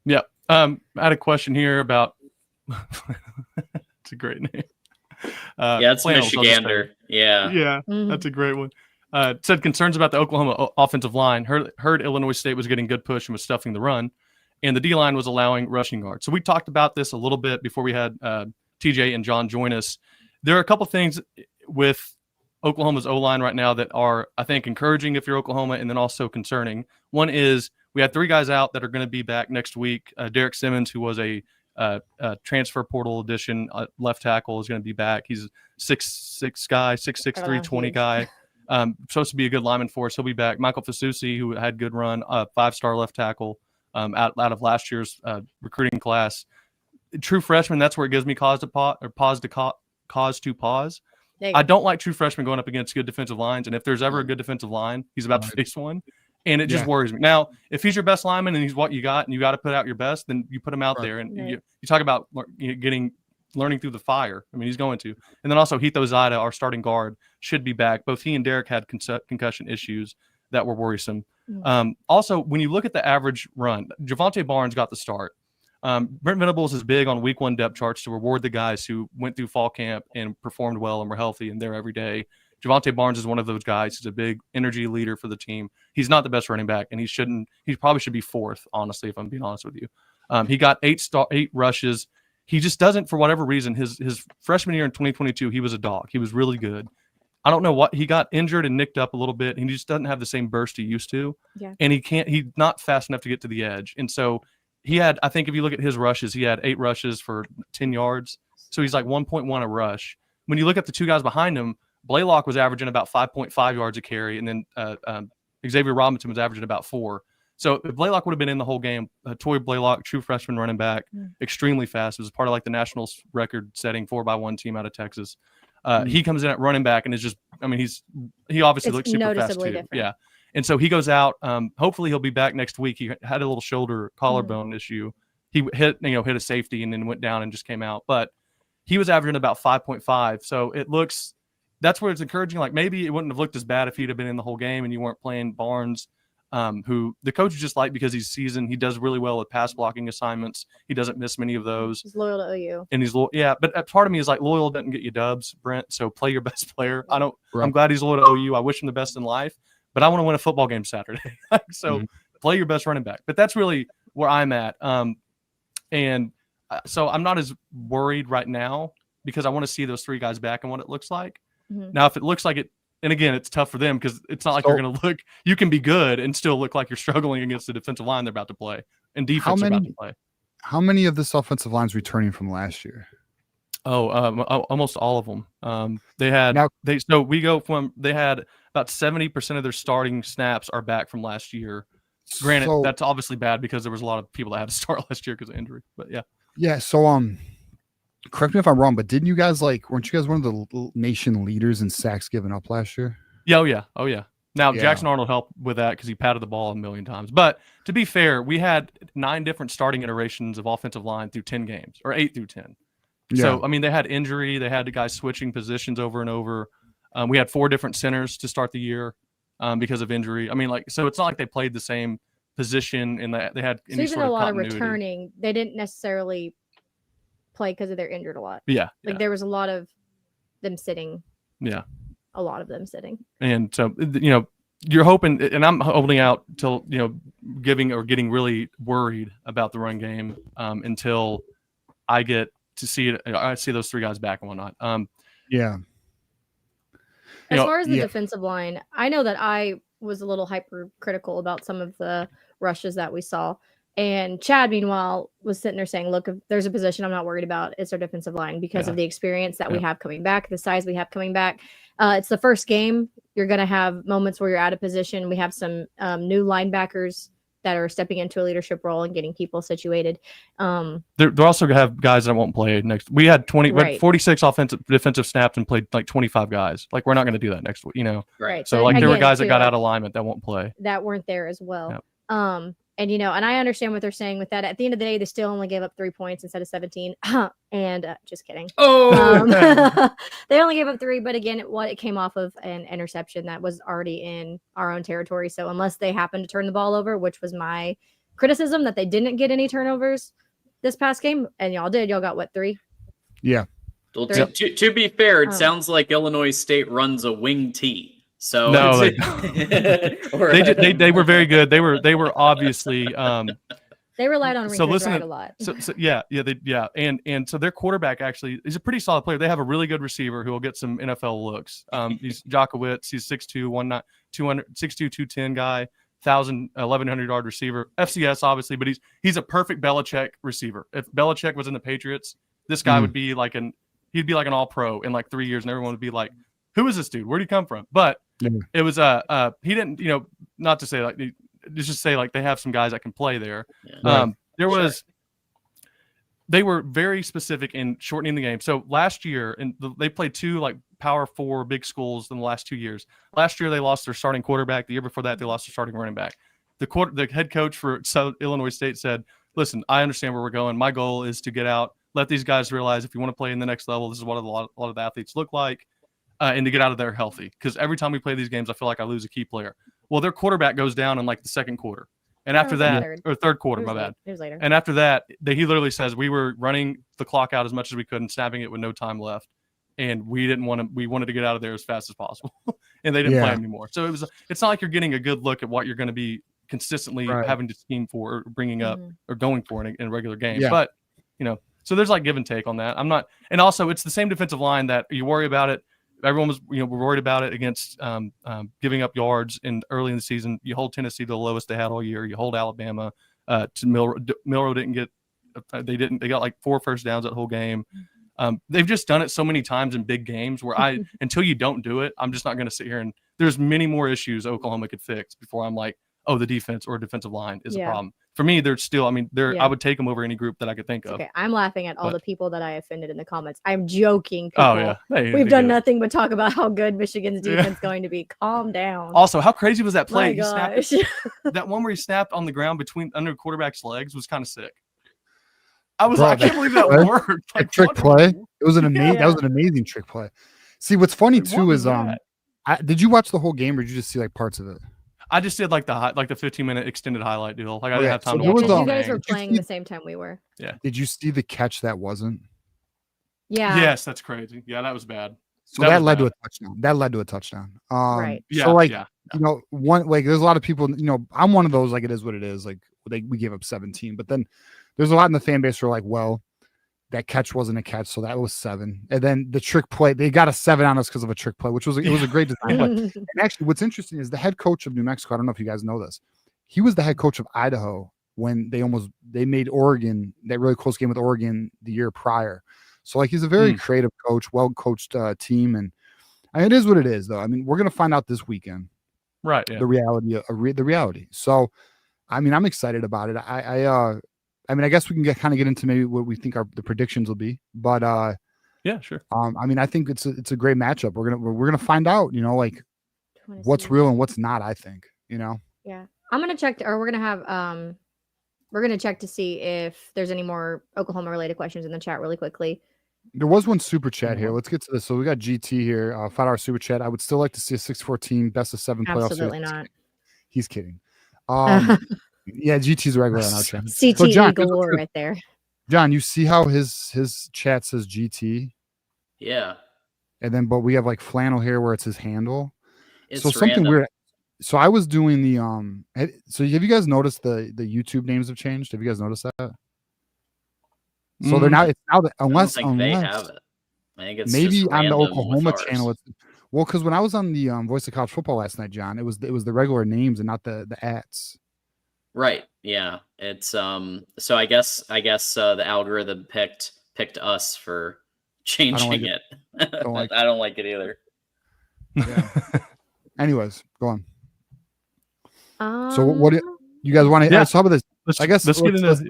Yeah. I had a question here about it's a great name. Yeah, it's Flannels, I'll just say. Michigander. Yeah. Yeah, that's a great one. Said concerns about the Oklahoma offensive line. Heard Illinois State was getting good push and was stuffing the run, and the D-line was allowing rushing yards. So we talked about this a little bit before we had TJ and John join us. There are a couple things with Oklahoma's O-line right now that are, I think, encouraging if you're Oklahoma, and then also concerning. One is we had 3 guys out that are going to be back next week. Derek Simmons, who was a transfer portal addition, left tackle, is going to be back. He's 6'6" guy, 6'6", 320 guy. Supposed to be a good lineman for us. He'll be back. Michael Fasusi, who had good run, 5-star left tackle out of last year's recruiting class. True freshman, that's where it gives me cause to pause. I don't like true freshmen going up against good defensive lines, and if there's ever a good defensive line, he's about to face one, and it just worries me. Now, if he's your best lineman and he's what you got, and you got to put out your best, then you put him out there, and you talk about learning through the fire. I mean, he's going to. And then also Heath Ozida, our starting guard, should be back. Both he and Derek had concussion issues that were worrisome. Also, when you look at the average run, Javonte Barnes got the start. Brent Venables is big on week 1 depth charts to reward the guys who went through fall camp and performed well and were healthy and there every day. Javonte Barnes is one of those guys. He's a big energy leader for the team. He's not the best running back, and he probably should be 4th, honestly, if I'm being honest with you. He got 8 rushes. He just doesn't, for whatever reason, his freshman year in 2022, he was a dog. He was really good. I don't know what, he got injured and nicked up a little bit. And he just doesn't have the same burst he used to. Yeah. And he's not fast enough to get to the edge. And so he had, I think if you look at his rushes, he had 8 rushes for 10 yards. So he's like 1.1 a rush. When you look at the 2 guys behind him, Blaylock was averaging about 5.5 yards a carry. And then Xavier Robinson was averaging about 4. So if Blaylock would have been in the whole game, Toy Blaylock, true freshman running back, extremely fast. It was part of like the Nationals record-setting 4x1 team out of Texas. He comes in at running back and is just, I mean, he obviously looks super fast too. Different. Yeah. And so he goes out. Hopefully he'll be back next week. He had a little shoulder collarbone issue. He hit a safety and then went down and just came out. But he was averaging about 5.5. So it looks, that's where it's encouraging. Like maybe it wouldn't have looked as bad if he'd have been in the whole game and you weren't playing Barnes, who the coach just like because he's seasoned. He does really well with pass blocking assignments. He doesn't miss many of those. He's loyal to OU. And he's loyal. Yeah, but part of me is like loyal doesn't get you dubs, Brent. So play your best player. I'm glad he's loyal to OU. I wish him the best in life, but I want to win a football game Saturday. So play your best running back. But that's really where I'm at. So I'm not as worried right now because I want to see those 3 guys back and what it looks like. Now, if it looks like it, and again, it's tough for them because it's not like you're going to look. You can be good and still look like you're struggling against the defensive line they're about to play and defense about to play. How many of this offensive line's returning from last year? Almost all of them. They had they had about 70% of their starting snaps are back from last year. Granted, that's obviously bad because there was a lot of people that had to start last year because of injury. But yeah. Yeah. So correct me if I'm wrong, but didn't you guys weren't you guys one of the nation leaders in sacks given up last year? Yeah. Oh yeah. Now Jackson Arnold helped with that because he patted the ball a million times. But to be fair, we had 9 different starting iterations of offensive line through 10 games, or 8 through 10. Yeah. So I mean, they had injury, they had the guys switching positions over and over. We had 4 different centers to start the year because of injury. I mean, so it's not like they played the same position and they had any sort of continuity. Even a lot of returning, they didn't necessarily play because of they're injured a lot. Yeah. There was a lot of them sitting. Yeah. A lot of them sitting. And so, you're hoping, and I'm holding out till, getting really worried about the run game until I get to see it. I see those 3 guys back and whatnot. As far as the defensive line, I know that I was a little hypercritical about some of the rushes that we saw. And Chad, meanwhile, was sitting there saying, look, if there's a position I'm not worried about, it's our defensive line because of the experience that we have coming back, the size we have coming back. It's the first game. You're going to have moments where you're out of position. We have some new linebackers that are stepping into a leadership role and getting people situated. They're also going to have guys that won't play next. We had 46 defensive snaps and played like 25 guys. Like, we're not going to do that next week, Right. So like, there were guys that got out of alignment that won't play. That weren't there as well. Yep. And, and I understand what they're saying with that. At the end of the day, they still only gave up 3 points instead of 17. And just kidding. Oh, they only gave up 3. But again, it came off of an interception that was already in our own territory. So unless they happen to turn the ball over, which was my criticism, that they didn't get any turnovers this past game. And y'all did. Y'all got what, 3? Yeah. Well, to be fair, it sounds like Illinois State runs a wing T. So no, they were very good. They were obviously they relied on Rinkers a lot. And so their quarterback actually is a pretty solid player. They have a really good receiver who will get some NFL looks. He's Jokowitz. He's 6'2", 210 guy, 1,100 yard receiver. FCS obviously, but he's a perfect Belichick receiver. If Belichick was in the Patriots, this guy would be like he'd be like an all pro in like 3 years, and everyone would be like, who is this dude? Where'd he come from? But it was he didn't, not to say like, just say like they have some guys that can play there. They were very specific in shortening the game. So last year, and they played 2 like Power 4 big schools in the last 2 years. Last year they lost their starting quarterback. The year before that they lost their starting running back. The head coach for Illinois State said, "Listen, I understand where we're going. My goal is to get out, let these guys realize if you want to play in the next level, this is what a lot of the athletes look like." And to get out of there healthy. Because every time we play these games, I feel like I lose a key player. Well, their quarterback goes down in like the second quarter. And after that, or third quarter, my bad. It was later. And after that, he literally says, we were running the clock out as much as we could and snapping it with no time left. And we wanted to get out of there as fast as possible. And they didn't play anymore. So it's not like you're getting a good look at what you're going to be consistently having to scheme for or bringing up or going for in a regular game. Yeah. But, so there's like give and take on that. And also it's the same defensive line that you worry about it. Everyone was, we're worried about it against giving up yards early in the season. You hold Tennessee to the lowest they had all year. You hold Alabama to Milroe didn't get, they got like 4 first downs that whole game. They've just done it so many times in big games where until you don't do it, I'm just not going to sit here and there's many more issues Oklahoma could fix before I'm like, oh, the defense or defensive line is a problem. For me, they're still, I would take them over any group that I could think of. Okay, I'm laughing at all the people that I offended in the comments. I'm joking, people. Oh, yeah. We've done nothing but talk about how good Michigan's defense is going to be. Calm down. Also, how crazy was that play? My gosh. That one where he snapped on the ground under quarterback's legs was kind of sick. I can't believe that worked. Like, trick play. It was an amazing. That was an amazing trick play. See, what's funny too is did you watch the whole game or did you just see like parts of it? I just did like the 15-minute extended highlight deal. Like I didn't have time to watch. You guys were playing the same time we were. Yeah. Did you see the catch that wasn't? Yeah. Yes, that's crazy. Yeah, that was bad. So that led to a touchdown. That led to a touchdown. Right. Yeah, so there's a lot of people. I'm one of those. Like it is what it is. Like we gave up 17, but then there's a lot in the fan base who are like, well, that catch wasn't a catch, so that was 7. And then the trick play, they got a 7 on us because of a trick play, which was a great design play. And actually, what's interesting is the head coach of New Mexico. I don't know if you guys know this. He was the head coach of Idaho when they made Oregon, that really close game with Oregon the year prior. So like he's a very creative coach, well coached team, and it is what it is though. I mean, we're gonna find out this weekend, right? Yeah. The reality. So, I'm excited about it. I guess we can get into maybe what we think the predictions will be, but yeah, sure. I think it's a great matchup. We're gonna find out, like what's real and what's not. I think, Yeah, I'm gonna check, or we're gonna have we're gonna check to see if there's any more Oklahoma related questions in the chat really quickly. There was one super chat here. Let's get to this. So we got GT here, $5 super chat. I would still like to see a 6-14 best of 7 playoffs. Absolutely not. He's kidding. Yeah, GT's regular on our channel. CTE so John, galore right there. John, you see how his chat says GT? Yeah. And then, but we have like flannel here where it's his handle. It's so something random. weird. So I was doing the so have you guys noticed the YouTube names have changed? Have you guys noticed that? So they're now, it's now that unless they have it. I think it's maybe just on the random Oklahoma with ours. channel. Well, because when I was on the Voice of College Football last night, John, it was the regular names and not the ats. Right. Yeah. It's so I guess the algorithm picked us for changing it. Don't like I don't like it either. Yeah. Anyways, go on. So what you guys want to? Yeah. So how about this? I guess let's get into.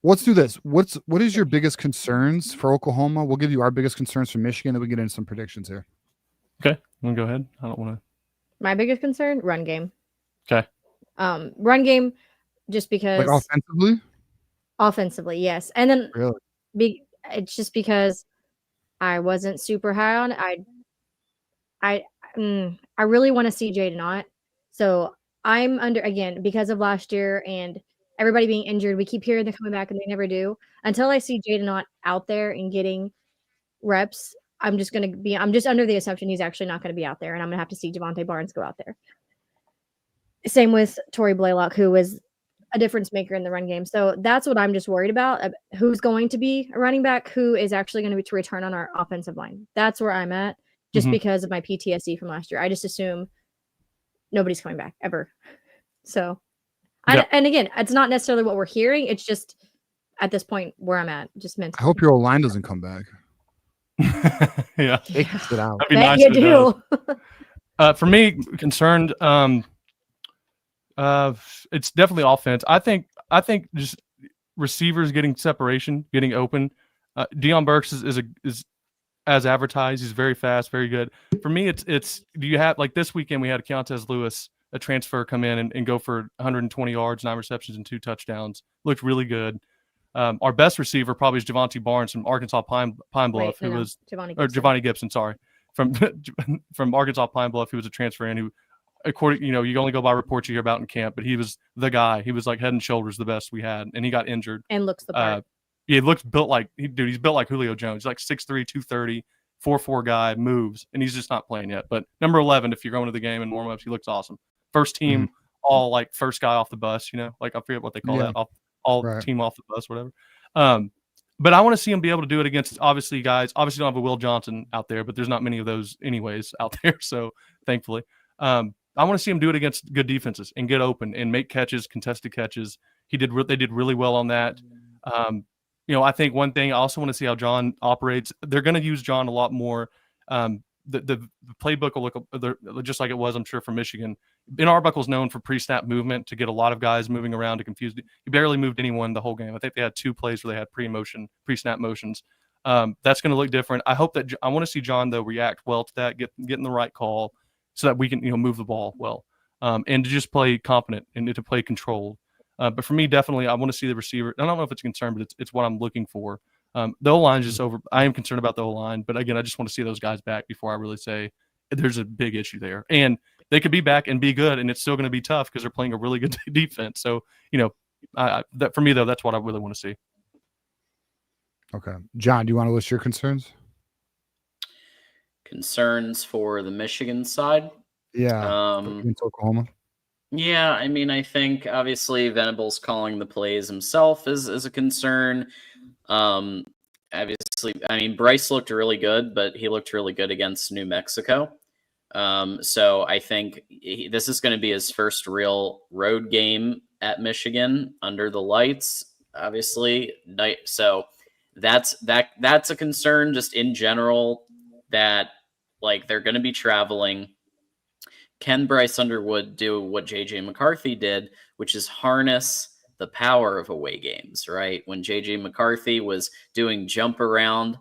Let's do this. What is your biggest concerns for Oklahoma? We'll give you our biggest concerns for Michigan, then we get into some predictions here. Okay, I'm gonna go ahead. I don't want to. My biggest concern, run game. Okay. Run game, just because. Like offensively. Offensively, yes, and then really, it's just because I wasn't super high on it. I really want to see Jaden. So I'm under, again, because of last year and everybody being injured. We keep hearing they're coming back and they never do. Until I see Jaden out there and getting reps, I'm just under the assumption he's actually not going to be out there, and I'm going to have to see Javante Barnes go out there. Same with Torrey Blaylock, who was a difference maker in the run game. So that's what I'm just worried about. Who's going to be a running back? Who is actually going to be to return on our offensive line? That's where I'm at, just because of my PTSD from last year. I just assume nobody's coming back ever. So, and again, it's not necessarily what we're hearing. It's just at this point where I'm at, just mentally. I hope your line doesn't come back. Yeah. It out. That'd be nice you do. For me, concerned, it's definitely offense. I think just receivers getting separation, getting open. Deion Burks is as advertised. He's very fast, very good. For me, it's do you have, like this weekend we had Keontez Lewis, a transfer, come in and go for 120 yards, 9 receptions, and 2 touchdowns. Looked really good. Our best receiver probably is Javante Barnes from Arkansas Pine Bluff, Giovanni Gibson, sorry, from Arkansas Pine Bluff, who was a transfer in, who, according, you can only go by reports you hear about in camp, but he was the guy. He was like head and shoulders the best we had, and he got injured. And looks the part. He looks built like he's built like Julio Jones. He's like 6'3", 230, 4'4" guy, moves, and he's just not playing yet. But number 11, if you're going to the game and warm-ups, he looks awesome. First team, all like first guy off the bus, like I forget what they call that, team off the bus, whatever. But I want to see him be able to do it against, obviously, guys. Obviously, don't have a Will Johnson out there, but there's not many of those anyways out there. So thankfully, I want to see him do it against good defenses and get open and make catches, contested catches. They did really well on that. I think one thing I also want to see how John operates. They're going to use John a lot more. The playbook will look just like it was, I'm sure, for Michigan. Ben Arbuckle's known for pre-snap movement to get a lot of guys moving around to confuse. He barely moved anyone the whole game. I think they had 2 plays where they had pre-snap motions. That's going to look different. I want to see John, though, react well to that, getting the right call so that we can move the ball well, and to just play confident and to play controlled. But for me, definitely, I want to see the receiver. I don't know if it's a concern, but it's what I'm looking for. The O-line is just over. I am concerned about the O-line, but again, I just want to see those guys back before I really say there's a big issue there. And they could be back and be good, and it's still going to be tough because they're playing a really good defense. So, that for me, though, that's what I really want to see. Okay. John, do you want to list your concerns? Concerns for the Michigan side? Yeah. Against Oklahoma? Yeah, I mean, I think obviously Venables calling the plays himself is a concern. Obviously, I mean, Bryce looked really good, but he looked really good against New Mexico. So I think this is going to be his first real road game at Michigan under the lights, obviously. So that's a concern just in general, that like they're going to be traveling. Can Bryce Underwood do what J.J. McCarthy did, which is harness the power of away games, right? When J.J. McCarthy was doing jump around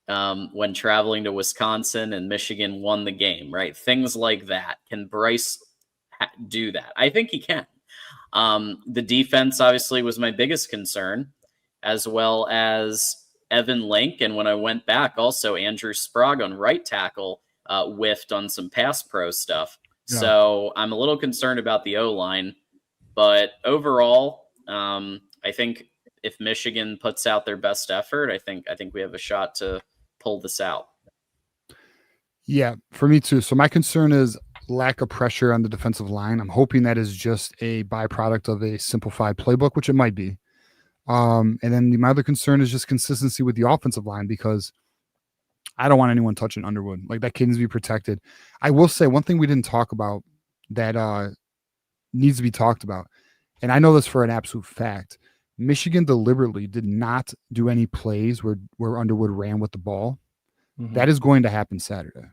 when traveling to Wisconsin and Michigan won the game, right? Things like that. Can Bryce do that? I think he can. The defense obviously was my biggest concern, as well as Evan Link. And when I went back, also Andrew Sprague on right tackle whiffed on some pass pro stuff. Yeah. So I'm a little concerned about the O-line, but overall, I think if Michigan puts out their best effort, I think we have a shot to pull this out. Yeah, for me too. So my concern is lack of pressure on the defensive line. I'm hoping that is just a byproduct of a simplified playbook, which it might be. And then my other concern is just consistency with the offensive line, because I don't want anyone touching Underwood. Like, that kid needs to be protected. I will say one thing we didn't talk about that needs to be talked about, and I know this for an absolute fact. Michigan deliberately did not do any plays where Underwood ran with the ball. Mhm. That is going to happen Saturday.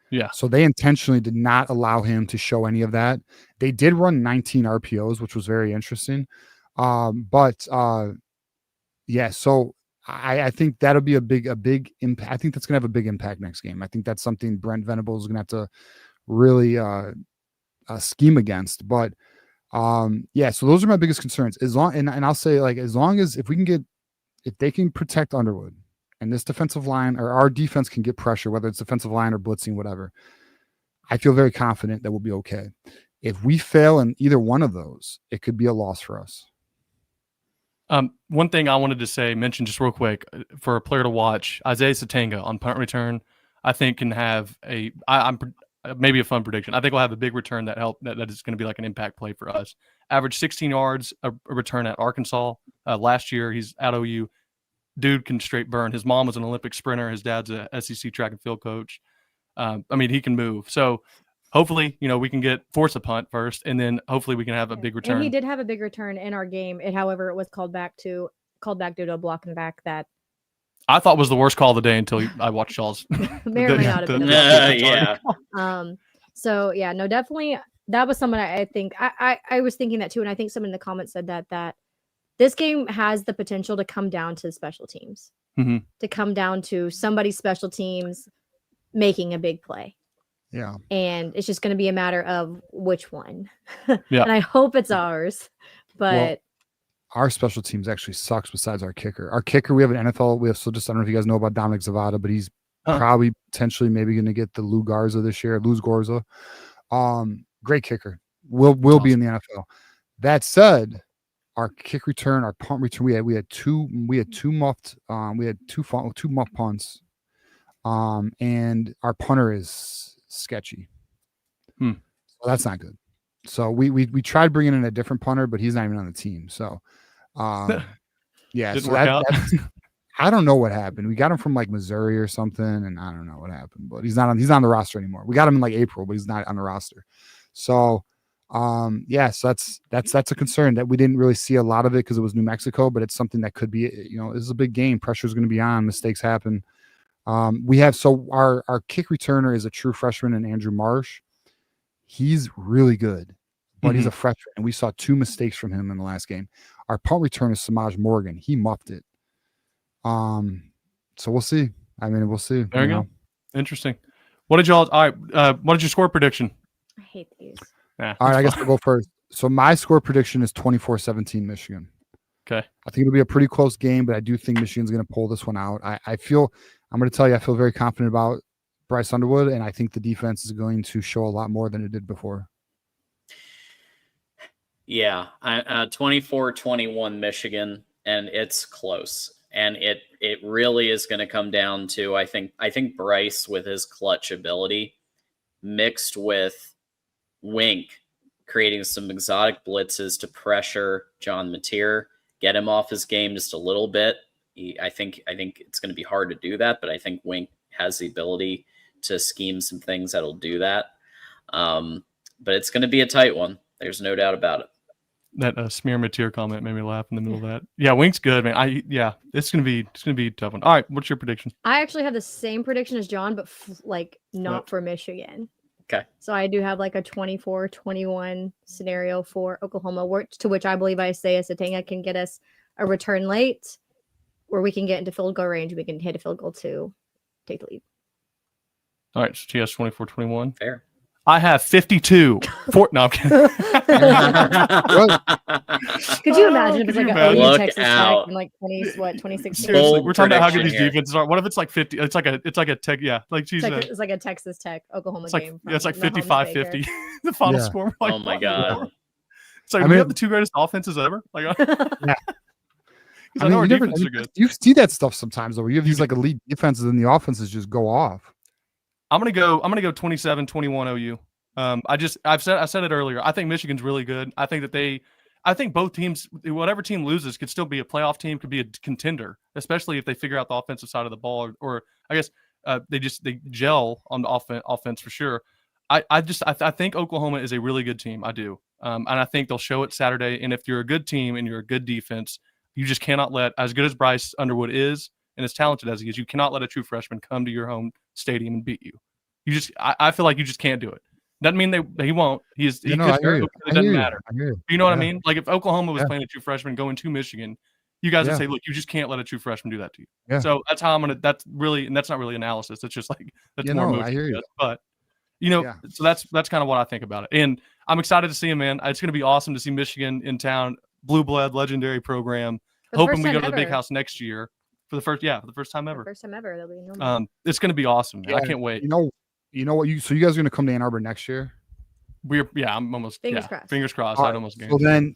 Yeah. So they intentionally did not allow him to show any of that. They did run 19 RPOs, which was very interesting. Yeah, so I think that'll be a big impact. I think that's going to have a big impact next game. I think that's something Brent Venables is going to have to really scheme against. But yeah, so those are my biggest concerns. As long and I'll say, like, as long as if they can protect Underwood and this defensive line or our defense can get pressure, whether it's defensive line or blitzing, whatever, I feel very confident that we'll be okay. If we fail in either one of those, it could be a loss for us. One thing I wanted to mention just real quick for a player to watch, Isaiah Satanga on punt return, I think can have maybe a fun prediction. I think we'll have a big return that is going to be like an impact play for us. Average 16 yards a return at Arkansas last year. He's at OU. Dude can straight burn. His mom was an Olympic sprinter. His dad's a SEC track and field coach. I mean, he can move. So hopefully, we can force a punt first, and then hopefully we can have a big return. And he did have a big return in our game. However, it was called back due to a blocking back that I thought was the worst call of the day until I watched y'all's. may or may not have been. Yeah. So yeah, no, definitely that was someone I think I was thinking that too, and I think someone in the comments said that this game has the potential to come down to special teams, to come down to somebody's special teams making a big play. Yeah. And it's just going to be a matter of which one. Yeah. And I hope it's ours, but our special teams actually sucks besides our kicker. Our kicker, we have an NFL. So just, I don't know if you guys know about Dominic Zavada, but he's probably potentially maybe going to get the Lou Garza this year. Luz Garza. Great kicker. Will awesome. Be in the NFL. That said, our kick return, our punt return, we had two muffed punts. And our punter is sketchy. So that's not good. So we tried bringing in a different punter, but he's not even on the team. So yeah, didn't so work out. I don't know what happened. We got him from like Missouri or something, and I don't know what happened, but he's not on the roster anymore. We got him in like April, but he's not on the roster. So yeah, so that's a concern that we didn't really see a lot of it because it was New Mexico, but it's something that could be, this is a big game. Pressure is going to be on, mistakes happen. We have, so our kick returner is a true freshman in Andrew Marsh. He's really good, but he's a freshman, and we saw 2 mistakes from him in the last game. Our punt return is Samaj Morgan. He muffed it. So we'll see. I mean, we'll see. There you go. Interesting. What did your score prediction? I hate these. Yeah, all right, I guess I'll go first. So my score prediction is 24-17 Michigan. Okay. I think it'll be a pretty close game, but I do think Michigan's going to pull this one out. I'm going to tell you, I feel very confident about Bryce Underwood, and I think the defense is going to show a lot more than it did before. Yeah, 24-21 Michigan, and it's close. And it really is going to come down to, I think Bryce with his clutch ability mixed with Wink creating some exotic blitzes to pressure John Mateer, get him off his game just a little bit. I think it's going to be hard to do that, but I think Wink has the ability to scheme some things that'll do that. But it's going to be a tight one. There's no doubt about it. That smear Mateer comment made me laugh in the middle of that. Yeah, Wink's good, man. It's gonna be a tough one. All right, what's your prediction? I actually have the same prediction as John, but not for Michigan. Okay. So I do have like a 24-21 scenario for Oklahoma, to which I believe Isaiah Satanga can get us a return late, where we can get into field goal range. We can hit a field goal to take the lead. All right, so she has 24-21. Fair. I have 52. No, I'm kidding. Could you imagine if it's like an OU Texas out. Tech in like 2016? Seriously, we're talking about how good these here. defenses are. What if it's like 50? It's like a tech. Yeah, like she's It's like a Texas Tech Oklahoma game. It's like 55-50. The final score. Oh my god. It's like we have the 2 greatest offenses ever. Like, yeah. I know our defenses are good. You see that stuff sometimes though. Where you have these like elite defenses and the offenses just go off. I'm gonna go 27-21 OU. I said it earlier. I think Michigan's really good. I think both teams, whatever team loses, could still be a playoff team, could be a contender, especially if they figure out the offensive side of the ball, or I guess They gel on the offense for sure. I think Oklahoma is a really good team. I do. And I think they'll show it Saturday. And if you're a good team and you're a good defense, you just cannot let, as good as Bryce Underwood is and as talented as he is, you cannot let a true freshman come to your home stadium and beat you. I feel like you just can't do it. Doesn't mean he won't. It doesn't matter. You know what I mean? Like if Oklahoma was playing a true freshman going to Michigan, you guys would say, look, you just can't let a true freshman do that to you. Yeah. So that's how that's not really analysis. It's just like, that's more emotion. I hear you. But, so that's kind of what I think about it. And I'm excited to see him, man. It's going to be awesome to see Michigan in town. Blue blood, legendary program. Hoping we go to the big house next year for the first time ever. First time ever. That'll be normal. It's going to be awesome. Man. I can't wait. You know what? So you guys are going to come to Ann Arbor next year? I'm almost crossed. Fingers crossed. Right. I'd almost So then,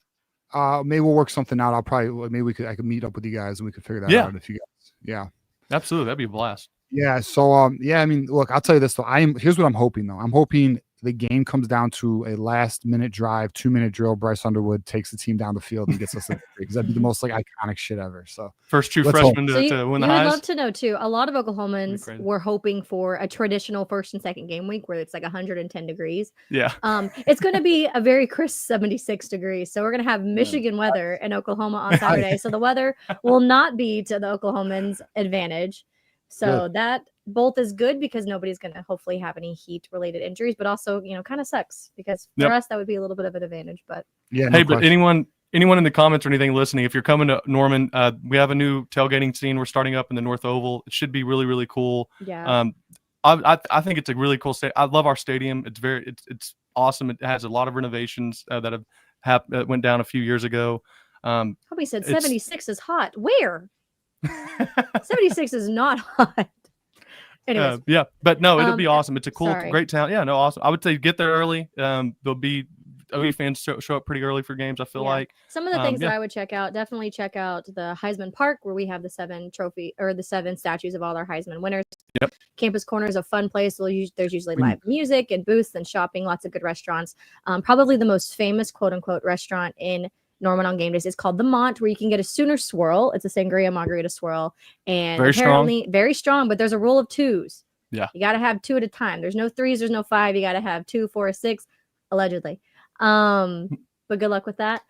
maybe we'll work something out. I could meet up with you guys and we could figure that out if you guys. Yeah, absolutely. That'd be a blast. Yeah. So I mean, look, I'll tell you this though. Here's what I'm hoping though. I'm hoping the game comes down to a last-minute drive, 2-minute drill. Bryce Underwood takes the team down the field and gets us the victory, because that'd be the most iconic shit ever. So first true freshman to win the Heisman. You would love to know too. A lot of Oklahomans were hoping for a traditional first and second game week where it's like 110 degrees. Yeah. It's going to be a very crisp 76 degrees. So we're going to have Michigan weather in Oklahoma on Saturday. So the weather will not be to the Oklahomans' advantage. So that both is good because nobody's going to hopefully have any heat related injuries, but also, kind of sucks because for us, that would be a little bit of an advantage, but but anyone in the comments or anything listening, if you're coming to Norman, we have a new tailgating scene. We're starting up in the North Oval. It should be really, really cool. Yeah. I think it's a really cool state. I love our stadium. It's awesome. It has a lot of renovations that went down a few years ago. Probably said 76 is hot. Where? 76 is not hot. Anyways. But no, it'll be awesome. It's a cool, great town. Yeah, no, awesome. I would say get there early. There'll be OU fans show up pretty early for games. I feel like some of the things that I would check out. Definitely check out the Heisman Park where we have the 7 statues of all our Heisman winners. Yep. Campus Corner is a fun place. There's usually live music and booths and shopping. Lots of good restaurants. Probably the most famous quote unquote restaurant in Norman on game days is called the Mont, where you can get a Sooner swirl. It's a sangria margarita swirl, and very strong. But there's a rule of 2s. Yeah, you got to have 2 at a time. There's no 3s. There's no 5. You got to have 2, 4, 6, allegedly. But good luck with that.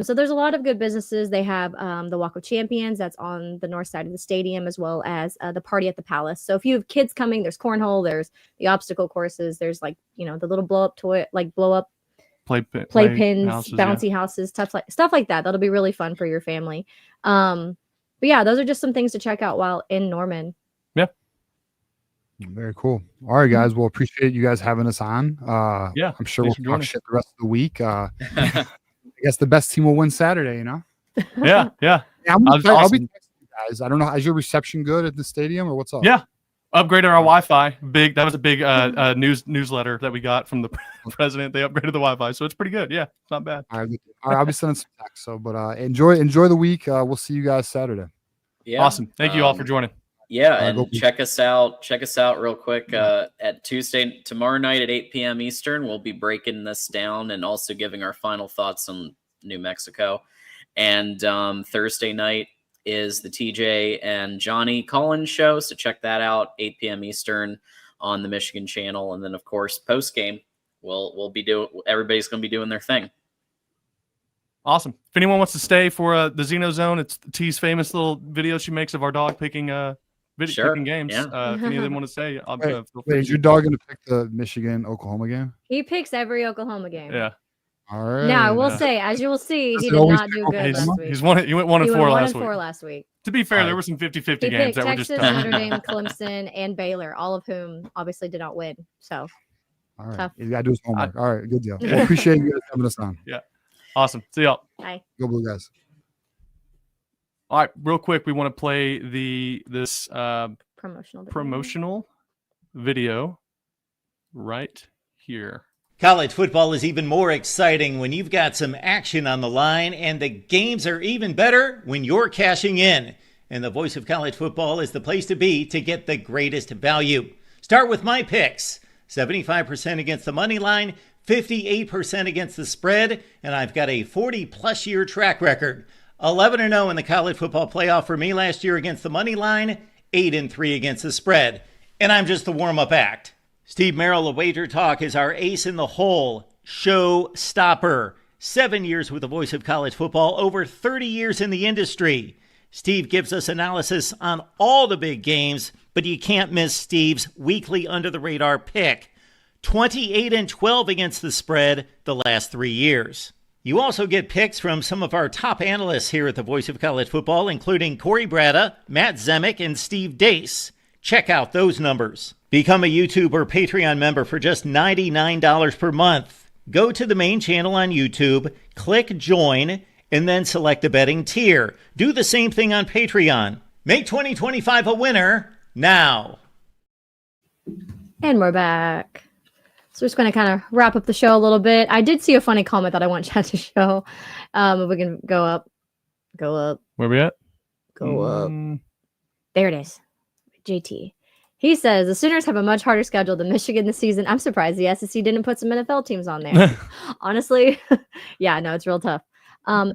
So there's a lot of good businesses. They have the Walk of Champions that's on the north side of the stadium, as well as the party at the Palace. So if you have kids coming, there's cornhole, there's the obstacle courses, there's the little blow up playpens, bouncy houses, stuff like that. That'll be really fun for your family. But yeah, those are just some things to check out while in Norman. Yeah. Very cool. All right, guys. Well, appreciate you guys having us on. I'm sure we'll talk shit the rest of the week. I guess the best team will win Saturday, Yeah. I'll be texting you guys. I don't know. Is your reception good at the stadium or what's up? Yeah. Upgraded our Wi-Fi. That was a big newsletter that we got from the president. They upgraded the Wi-Fi, so it's pretty good. Yeah, it's not bad. All right, I'll be sending some text. So, but enjoy the week. We'll see you guys Saturday. Yeah, awesome. Thank you all for joining. Yeah, and check us out real quick at tomorrow night at 8 p.m. Eastern. We'll be breaking this down and also giving our final thoughts on New Mexico. And Thursday night is the TJ and Johnny Collins show. So check that out, 8 p.m. Eastern on the Michigan channel. And then, of course, post game, everybody's going to be doing their thing. Awesome. If anyone wants to stay for the Zeno Zone, it's T's famous little video she makes of our dog picking picking games. Yeah. If any of them want to say, is your dog going to pick the Michigan-Oklahoma game? He picks every Oklahoma game. Yeah. All right. Now, I will say, as you will see, he did not do good last week. He went 1-4 last week. To be fair, there were some 50-50 games that were just Texas, Notre Dame, Clemson, and Baylor, all of whom obviously did not win. So, all right. Tough. You got to do his homework. All right. Good deal. Well, appreciate you guys having us on. Yeah. Awesome. See y'all. Bye. Go Blue guys. All right. Real quick, we want to play this promotional video right here. College football is even more exciting when you've got some action on the line, and the games are even better when you're cashing in. And the Voice of College Football is the place to be to get the greatest value. Start with my picks. 75% against the money line, 58% against the spread, and I've got a 40-plus year track record. 11-0 in the college football playoff for me last year against the money line, 8-3 against the spread. And I'm just the warm-up act. Steve Merrill of Wager Talk is our ace in the hole, showstopper. 7 years with the voice of college football, over 30 years in the industry. Steve gives us analysis on all the big games, but you can't miss Steve's weekly under-the-radar pick. 28-12 against the spread the last 3 years. You also get picks from some of our top analysts here at the Voice of College Football, including Corey Bratta, Matt Zemek, and Steve Dace. Check out those numbers. Become a YouTube or Patreon member for just $99 per month. Go to the main channel on YouTube, click join, and then select a betting tier. Do the same thing on Patreon. Make 2025 a winner now. And we're back. So we're just going to kind of wrap up the show a little bit. I did see a funny comment that I want Chad to show. If we can go up. Where we at? Go up. There it is. JT. He says the Sooners have a much harder schedule than Michigan this season. I'm surprised the SEC didn't put some NFL teams on there. Honestly, yeah, no, it's real tough.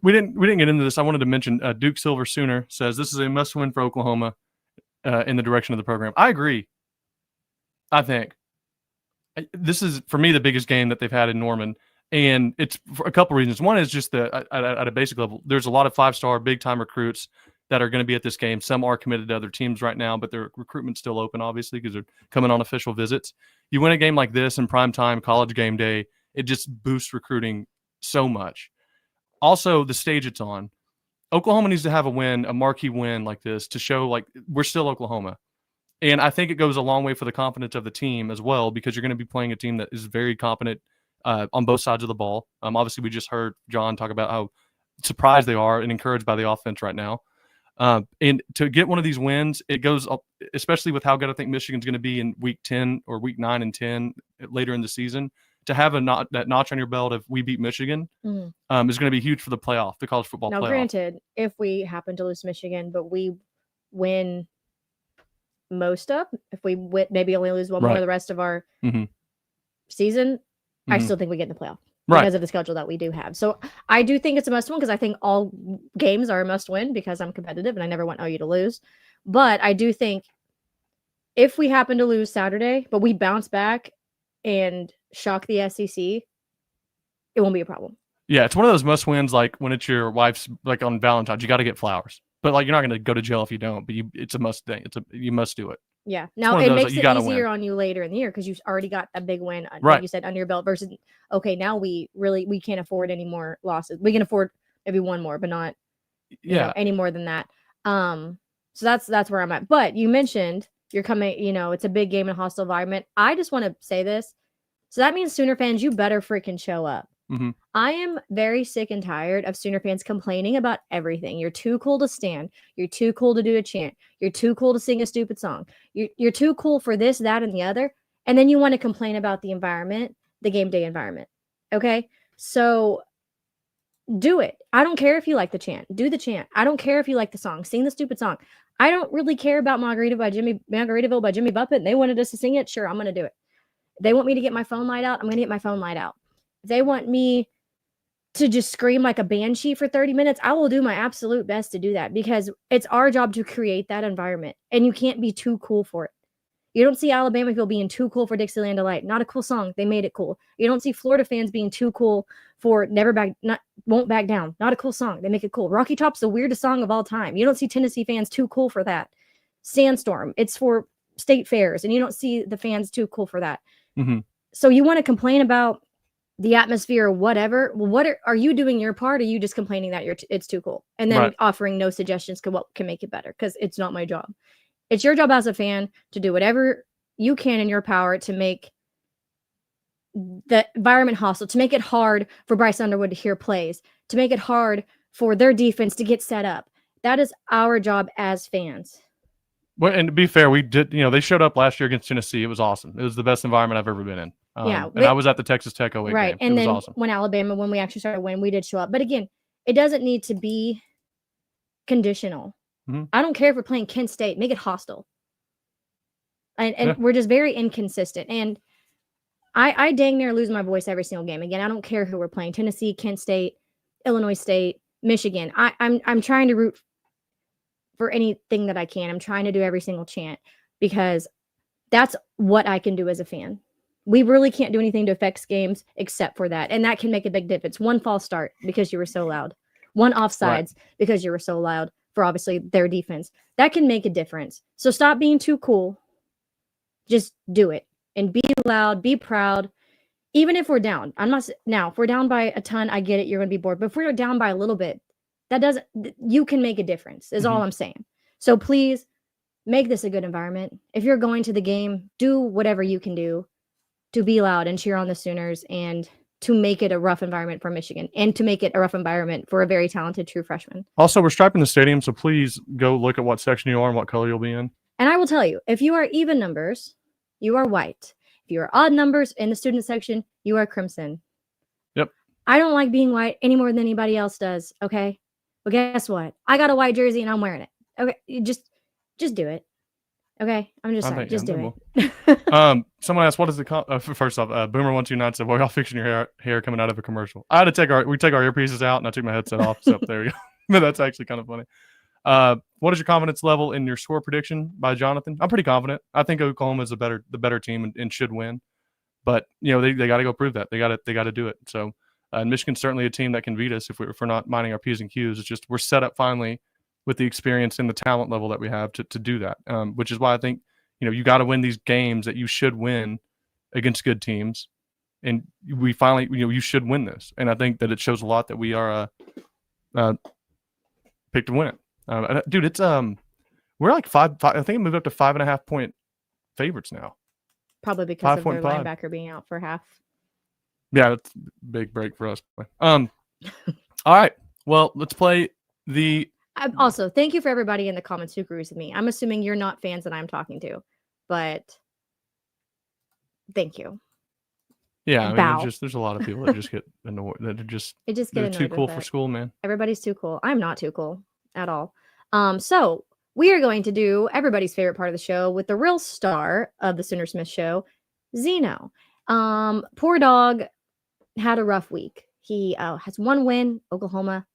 We didn't get into this. I wanted to mention Duke Silver Sooner says this is a must-win for Oklahoma in the direction of the program. I agree. I think this is, for me, the biggest game that they've had in Norman, and it's for a couple reasons. One is just at a basic level, there's a lot of five-star, big-time recruits that are going to be at this game. Some are committed to other teams right now, but their recruitment's still open, obviously, because they're coming on official visits. You win a game like this in primetime, college game day, it just boosts recruiting so much. Also, the stage it's on. Oklahoma needs to have a win, a marquee win like this to show like we're still Oklahoma. And I think it goes a long way for the confidence of the team as well, because you're going to be playing a team that is very competent on both sides of the ball. Obviously, we just heard John talk about how surprised they are and encouraged by the offense right now. And to get one of these wins, it goes up, especially with how good I think Michigan's going to be in week 10 or week 9 and 10 later in the season. To have that notch on your belt if we beat Michigan is going to be huge for the playoff, the college football playoff. Now, granted, if we happen to lose Michigan, but we win most of, if we maybe only lose one more the rest of our season, I still think we get in the playoff because of the schedule that we do have. So I do think it's a must win because I think all games are a must win because I'm competitive and I never want OU to lose. But I do think if we happen to lose Saturday, but we bounce back and shock the SEC, it won't be a problem. Yeah, it's one of those must wins, like when it's your wife's, like on Valentine's, you got to get flowers. But like you're not going to go to jail if you don't. But it's a must thing. You must do it. Yeah. Now it makes it easier on you later in the year because you've already got a big win, like you said, under your belt. Versus, okay, now we can't afford any more losses. We can afford maybe one more, but not any more than that. So that's where I'm at. But you mentioned you're coming. It's a big game in a hostile environment. I just want to say this. So that means Sooner fans, you better freaking show up. I am very sick and tired of Sooner fans complaining about everything. You're too cool to stand. You're too cool to do a chant. You're too cool to sing a stupid song. You're too cool for this, that, and the other. And then you want to complain about the environment, the game day environment. Okay? So do it. I don't care if you like the chant. Do the chant. I don't care if you like the song. Sing the stupid song. I don't really care about Margaritaville by Jimmy Buffett. They wanted us to sing it. Sure, I'm going to do it. If they want me to get my phone light out, I'm going to get my phone light out. If they want me to just scream like a banshee for 30 minutes, I will do my absolute best to do that because it's our job to create that environment and you can't be too cool for it. You don't see Alabama people being too cool for Dixieland Delight. Not a cool song. They made it cool. You don't see Florida fans being too cool for Won't Back Down. Not a cool song. They make it cool. Rocky Top's the weirdest song of all time. You don't see Tennessee fans too cool for that. Sandstorm, it's for state fairs and you don't see the fans too cool for that. So you want to complain about the atmosphere or whatever. Well, what are you doing your part? Or are you just complaining that it's too cool and then offering no suggestions to what can make it better? Because it's not my job. It's your job as a fan to do whatever you can in your power to make the environment hostile, to make it hard for Bryce Underwood to hear plays, to make it hard for their defense to get set up. That is our job as fans. Well, and to be fair, we did, they showed up last year against Tennessee. It was awesome. It was the best environment I've ever been in. And I was at the Texas Tech 08 right. game. And it then was awesome. when we actually started winning, we did show up. But again, it doesn't need to be conditional. I don't care if we're playing Kent State. Make it hostile. And we're just very inconsistent. And I dang near lose my voice every single game. Again, I don't care who we're playing. Tennessee, Kent State, Illinois State, Michigan. I'm trying to root for anything that I can. I'm trying to do every single chant because That's what I can do as a fan. We really can't do anything to affect games except for that. And that can make a big difference. One false start because you were so loud. One offsides because you were so loud for obviously their defense. That can make a difference. So stop being too cool. Just do it. And be loud, be proud. Even if we're down. Now, if we're down by a ton, I get it. You're going to be bored. But if we're down by a little bit, you can make a difference is all I'm saying. So please make this a good environment. If you're going to the game, do whatever you can do to be loud and cheer on the Sooners and to make it a rough environment for Michigan and to make it a rough environment for a very talented true freshman. Also, we're striping the stadium, so please go look at what section you are and what color you'll be in. And I will tell you, if you are even numbers, you are white. If you are odd numbers in the student section, you are crimson. Yep. I don't like being white any more than anybody else does, okay? But guess what? I got a white jersey and I'm wearing it. Okay, you just do it. Okay, I'm just saying, just do it. Someone asked, "What is the first off?" Boomer129 said, "Well, y'all fixing your hair coming out of a commercial." I had to we take our earpieces out, and I took my headset off. So there you go. But that's actually kind of funny. What is your confidence level in your score prediction by Jonathan? I'm pretty confident. I think Oklahoma is the better team and should win. But they got to go prove that. They got to do it. So Michigan's certainly a team that can beat us if we're not minding our P's and Q's. It's just we're set up finally with the experience and the talent level that we have to do that, which is why I think, you got to win these games that you should win against good teams. And we finally, you should win this. And I think that it shows a lot that we are picked to win it. Dude, it's we're like five. I think it moved up to 5.5 point favorites now. Probably because of their linebacker being out for half. Yeah, that's a big break for us. All right. Well, let's play the. Also, thank you for everybody in the comments who agrees with me. I'm assuming you're not fans that I'm talking to, but thank you. Yeah, I mean, there's a lot of people that just get annoyed. That are just they're too cool for school, man. Everybody's too cool. I'm not too cool at all. So we are going to do everybody's favorite part of the show with the real star of the Sooner Smith show, Zeno. Poor dog had a rough week. He has one win, Oklahoma,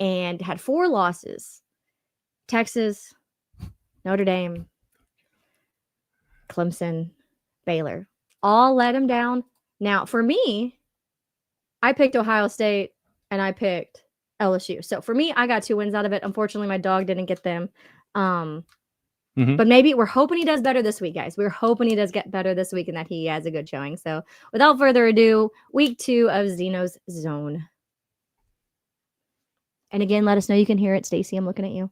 and had 4 losses. Texas, Notre Dame, Clemson, Baylor. All let him down. Now, for me, I picked Ohio State and I picked LSU. So for me, I got 2 wins out of it. Unfortunately, my dog didn't get them. But maybe we're hoping he does better this week, guys. We're hoping he does get better this week and that he has a good showing. So without further ado, week 2 of Zeno's Zone. And again, let us know you can hear it. Stacy, I'm looking at you.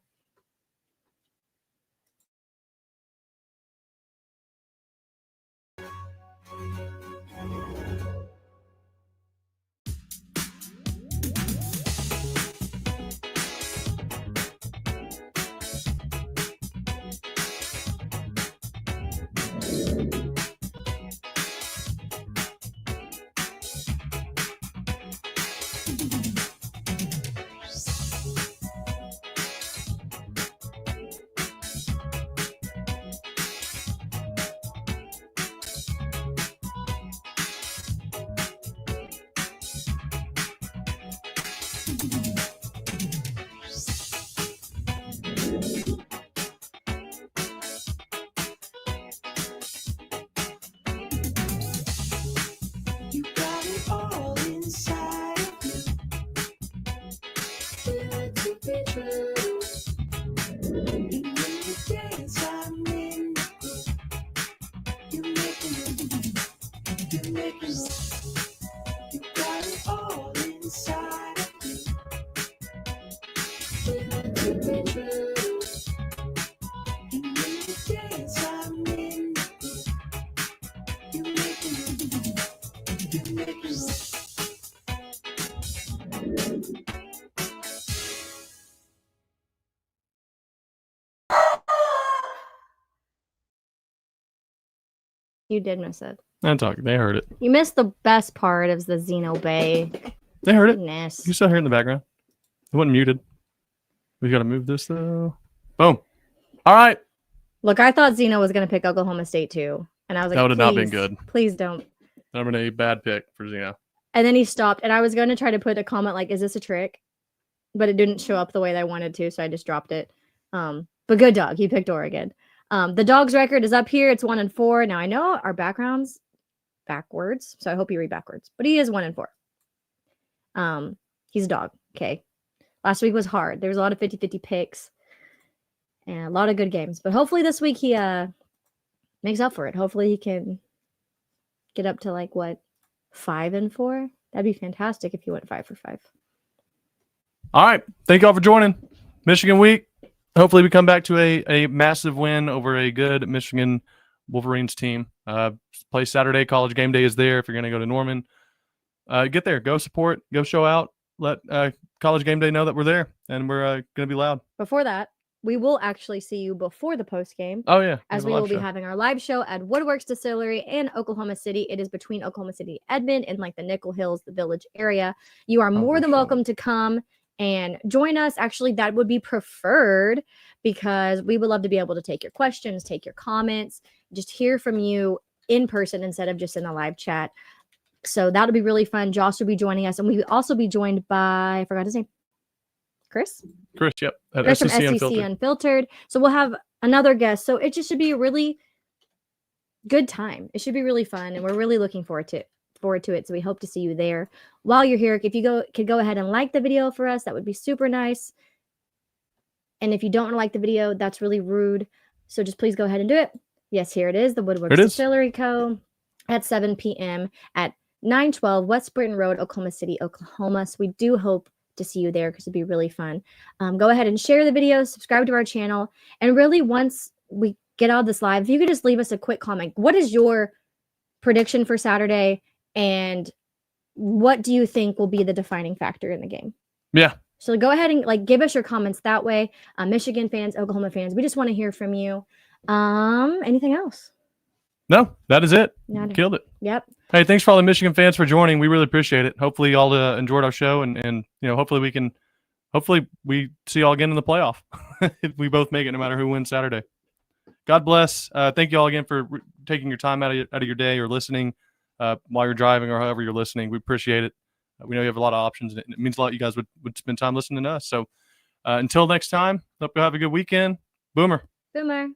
You did miss it. That's okay. They heard it. You missed the best part of the Zeno Bay. They heard it. Goodness. You still hear it in the background. It wasn't muted. We got to move this though. Boom. All right. Look, I thought Zeno was going to pick Oklahoma State too. And I was like, that would have not been good. Please don't. That would have been a bad pick for Zeno. And then he stopped. And I was going to try to put a comment like, is this a trick? But it didn't show up the way that I wanted to. So I just dropped it. But good dog. He picked Oregon. The Dogs record is up here. It's 1-4. Now I know our background's backwards, so I hope you read backwards. But he is 1-4. He's a dog. Okay. Last week was hard. There was a lot of 50-50 picks and a lot of good games. But hopefully this week he makes up for it. Hopefully he can get up to 5-4. That'd be fantastic if he went 5 for 5. All right. Thank you all for joining Michigan Week. Hopefully we come back to a massive win over a good Michigan Wolverines team. Play Saturday. College game day is there if you're going to go to Norman. Get there. Go support. Go show out. Let College game day know that we're there, and we're going to be loud. Before that, we will actually see you before the post game. Oh, yeah. As we will be having our live show at Woodworks Distillery in Oklahoma City. It is between Oklahoma City and Edmond in the Nickel Hills, the Village area. You are more than welcome to come and join us. Actually, that would be preferred because we would love to be able to take your questions, take your comments, just hear from you in person instead of just in a live chat. So that'll be really fun. Josh will be joining us, and we will also be joined by, I forgot his name, Chris, yep. Chris from SEC Unfiltered. So we'll have another guest. So it just should be a really good time. It should be really fun, and we're really looking forward to it. So we hope to see you there. While you're here, if you could go ahead and like the video for us, that would be super nice. And if you don't want to like the video, that's really rude. So just please go ahead and do it. Yes, here it is, the Woodworks Distillery Co. at 7 p.m. at 912 West Britton Road, Oklahoma City, Oklahoma. So we do hope to see you there because it'd be really fun. Go ahead and share the video, subscribe to our channel, and really once we get out of this live, if you could just leave us a quick comment. What is your prediction for Saturday, and what do you think will be the defining factor in the game? Yeah. So go ahead and give us your comments that way. Michigan fans, Oklahoma fans, we just want to hear from you. Anything else? No, that is it. Killed it. Yep. Hey, thanks for all the Michigan fans for joining. We really appreciate it. Hopefully y'all enjoyed our show, and hopefully we see y'all again in the playoff. If we both make it, no matter who wins Saturday. God bless. Thank you all again for taking your time out of your day or listening while you're driving or however you're listening. We appreciate it. We know you have a lot of options, and it means a lot you guys would spend time listening to us. So until next time, hope you have a good weekend. Boomer. Boomer.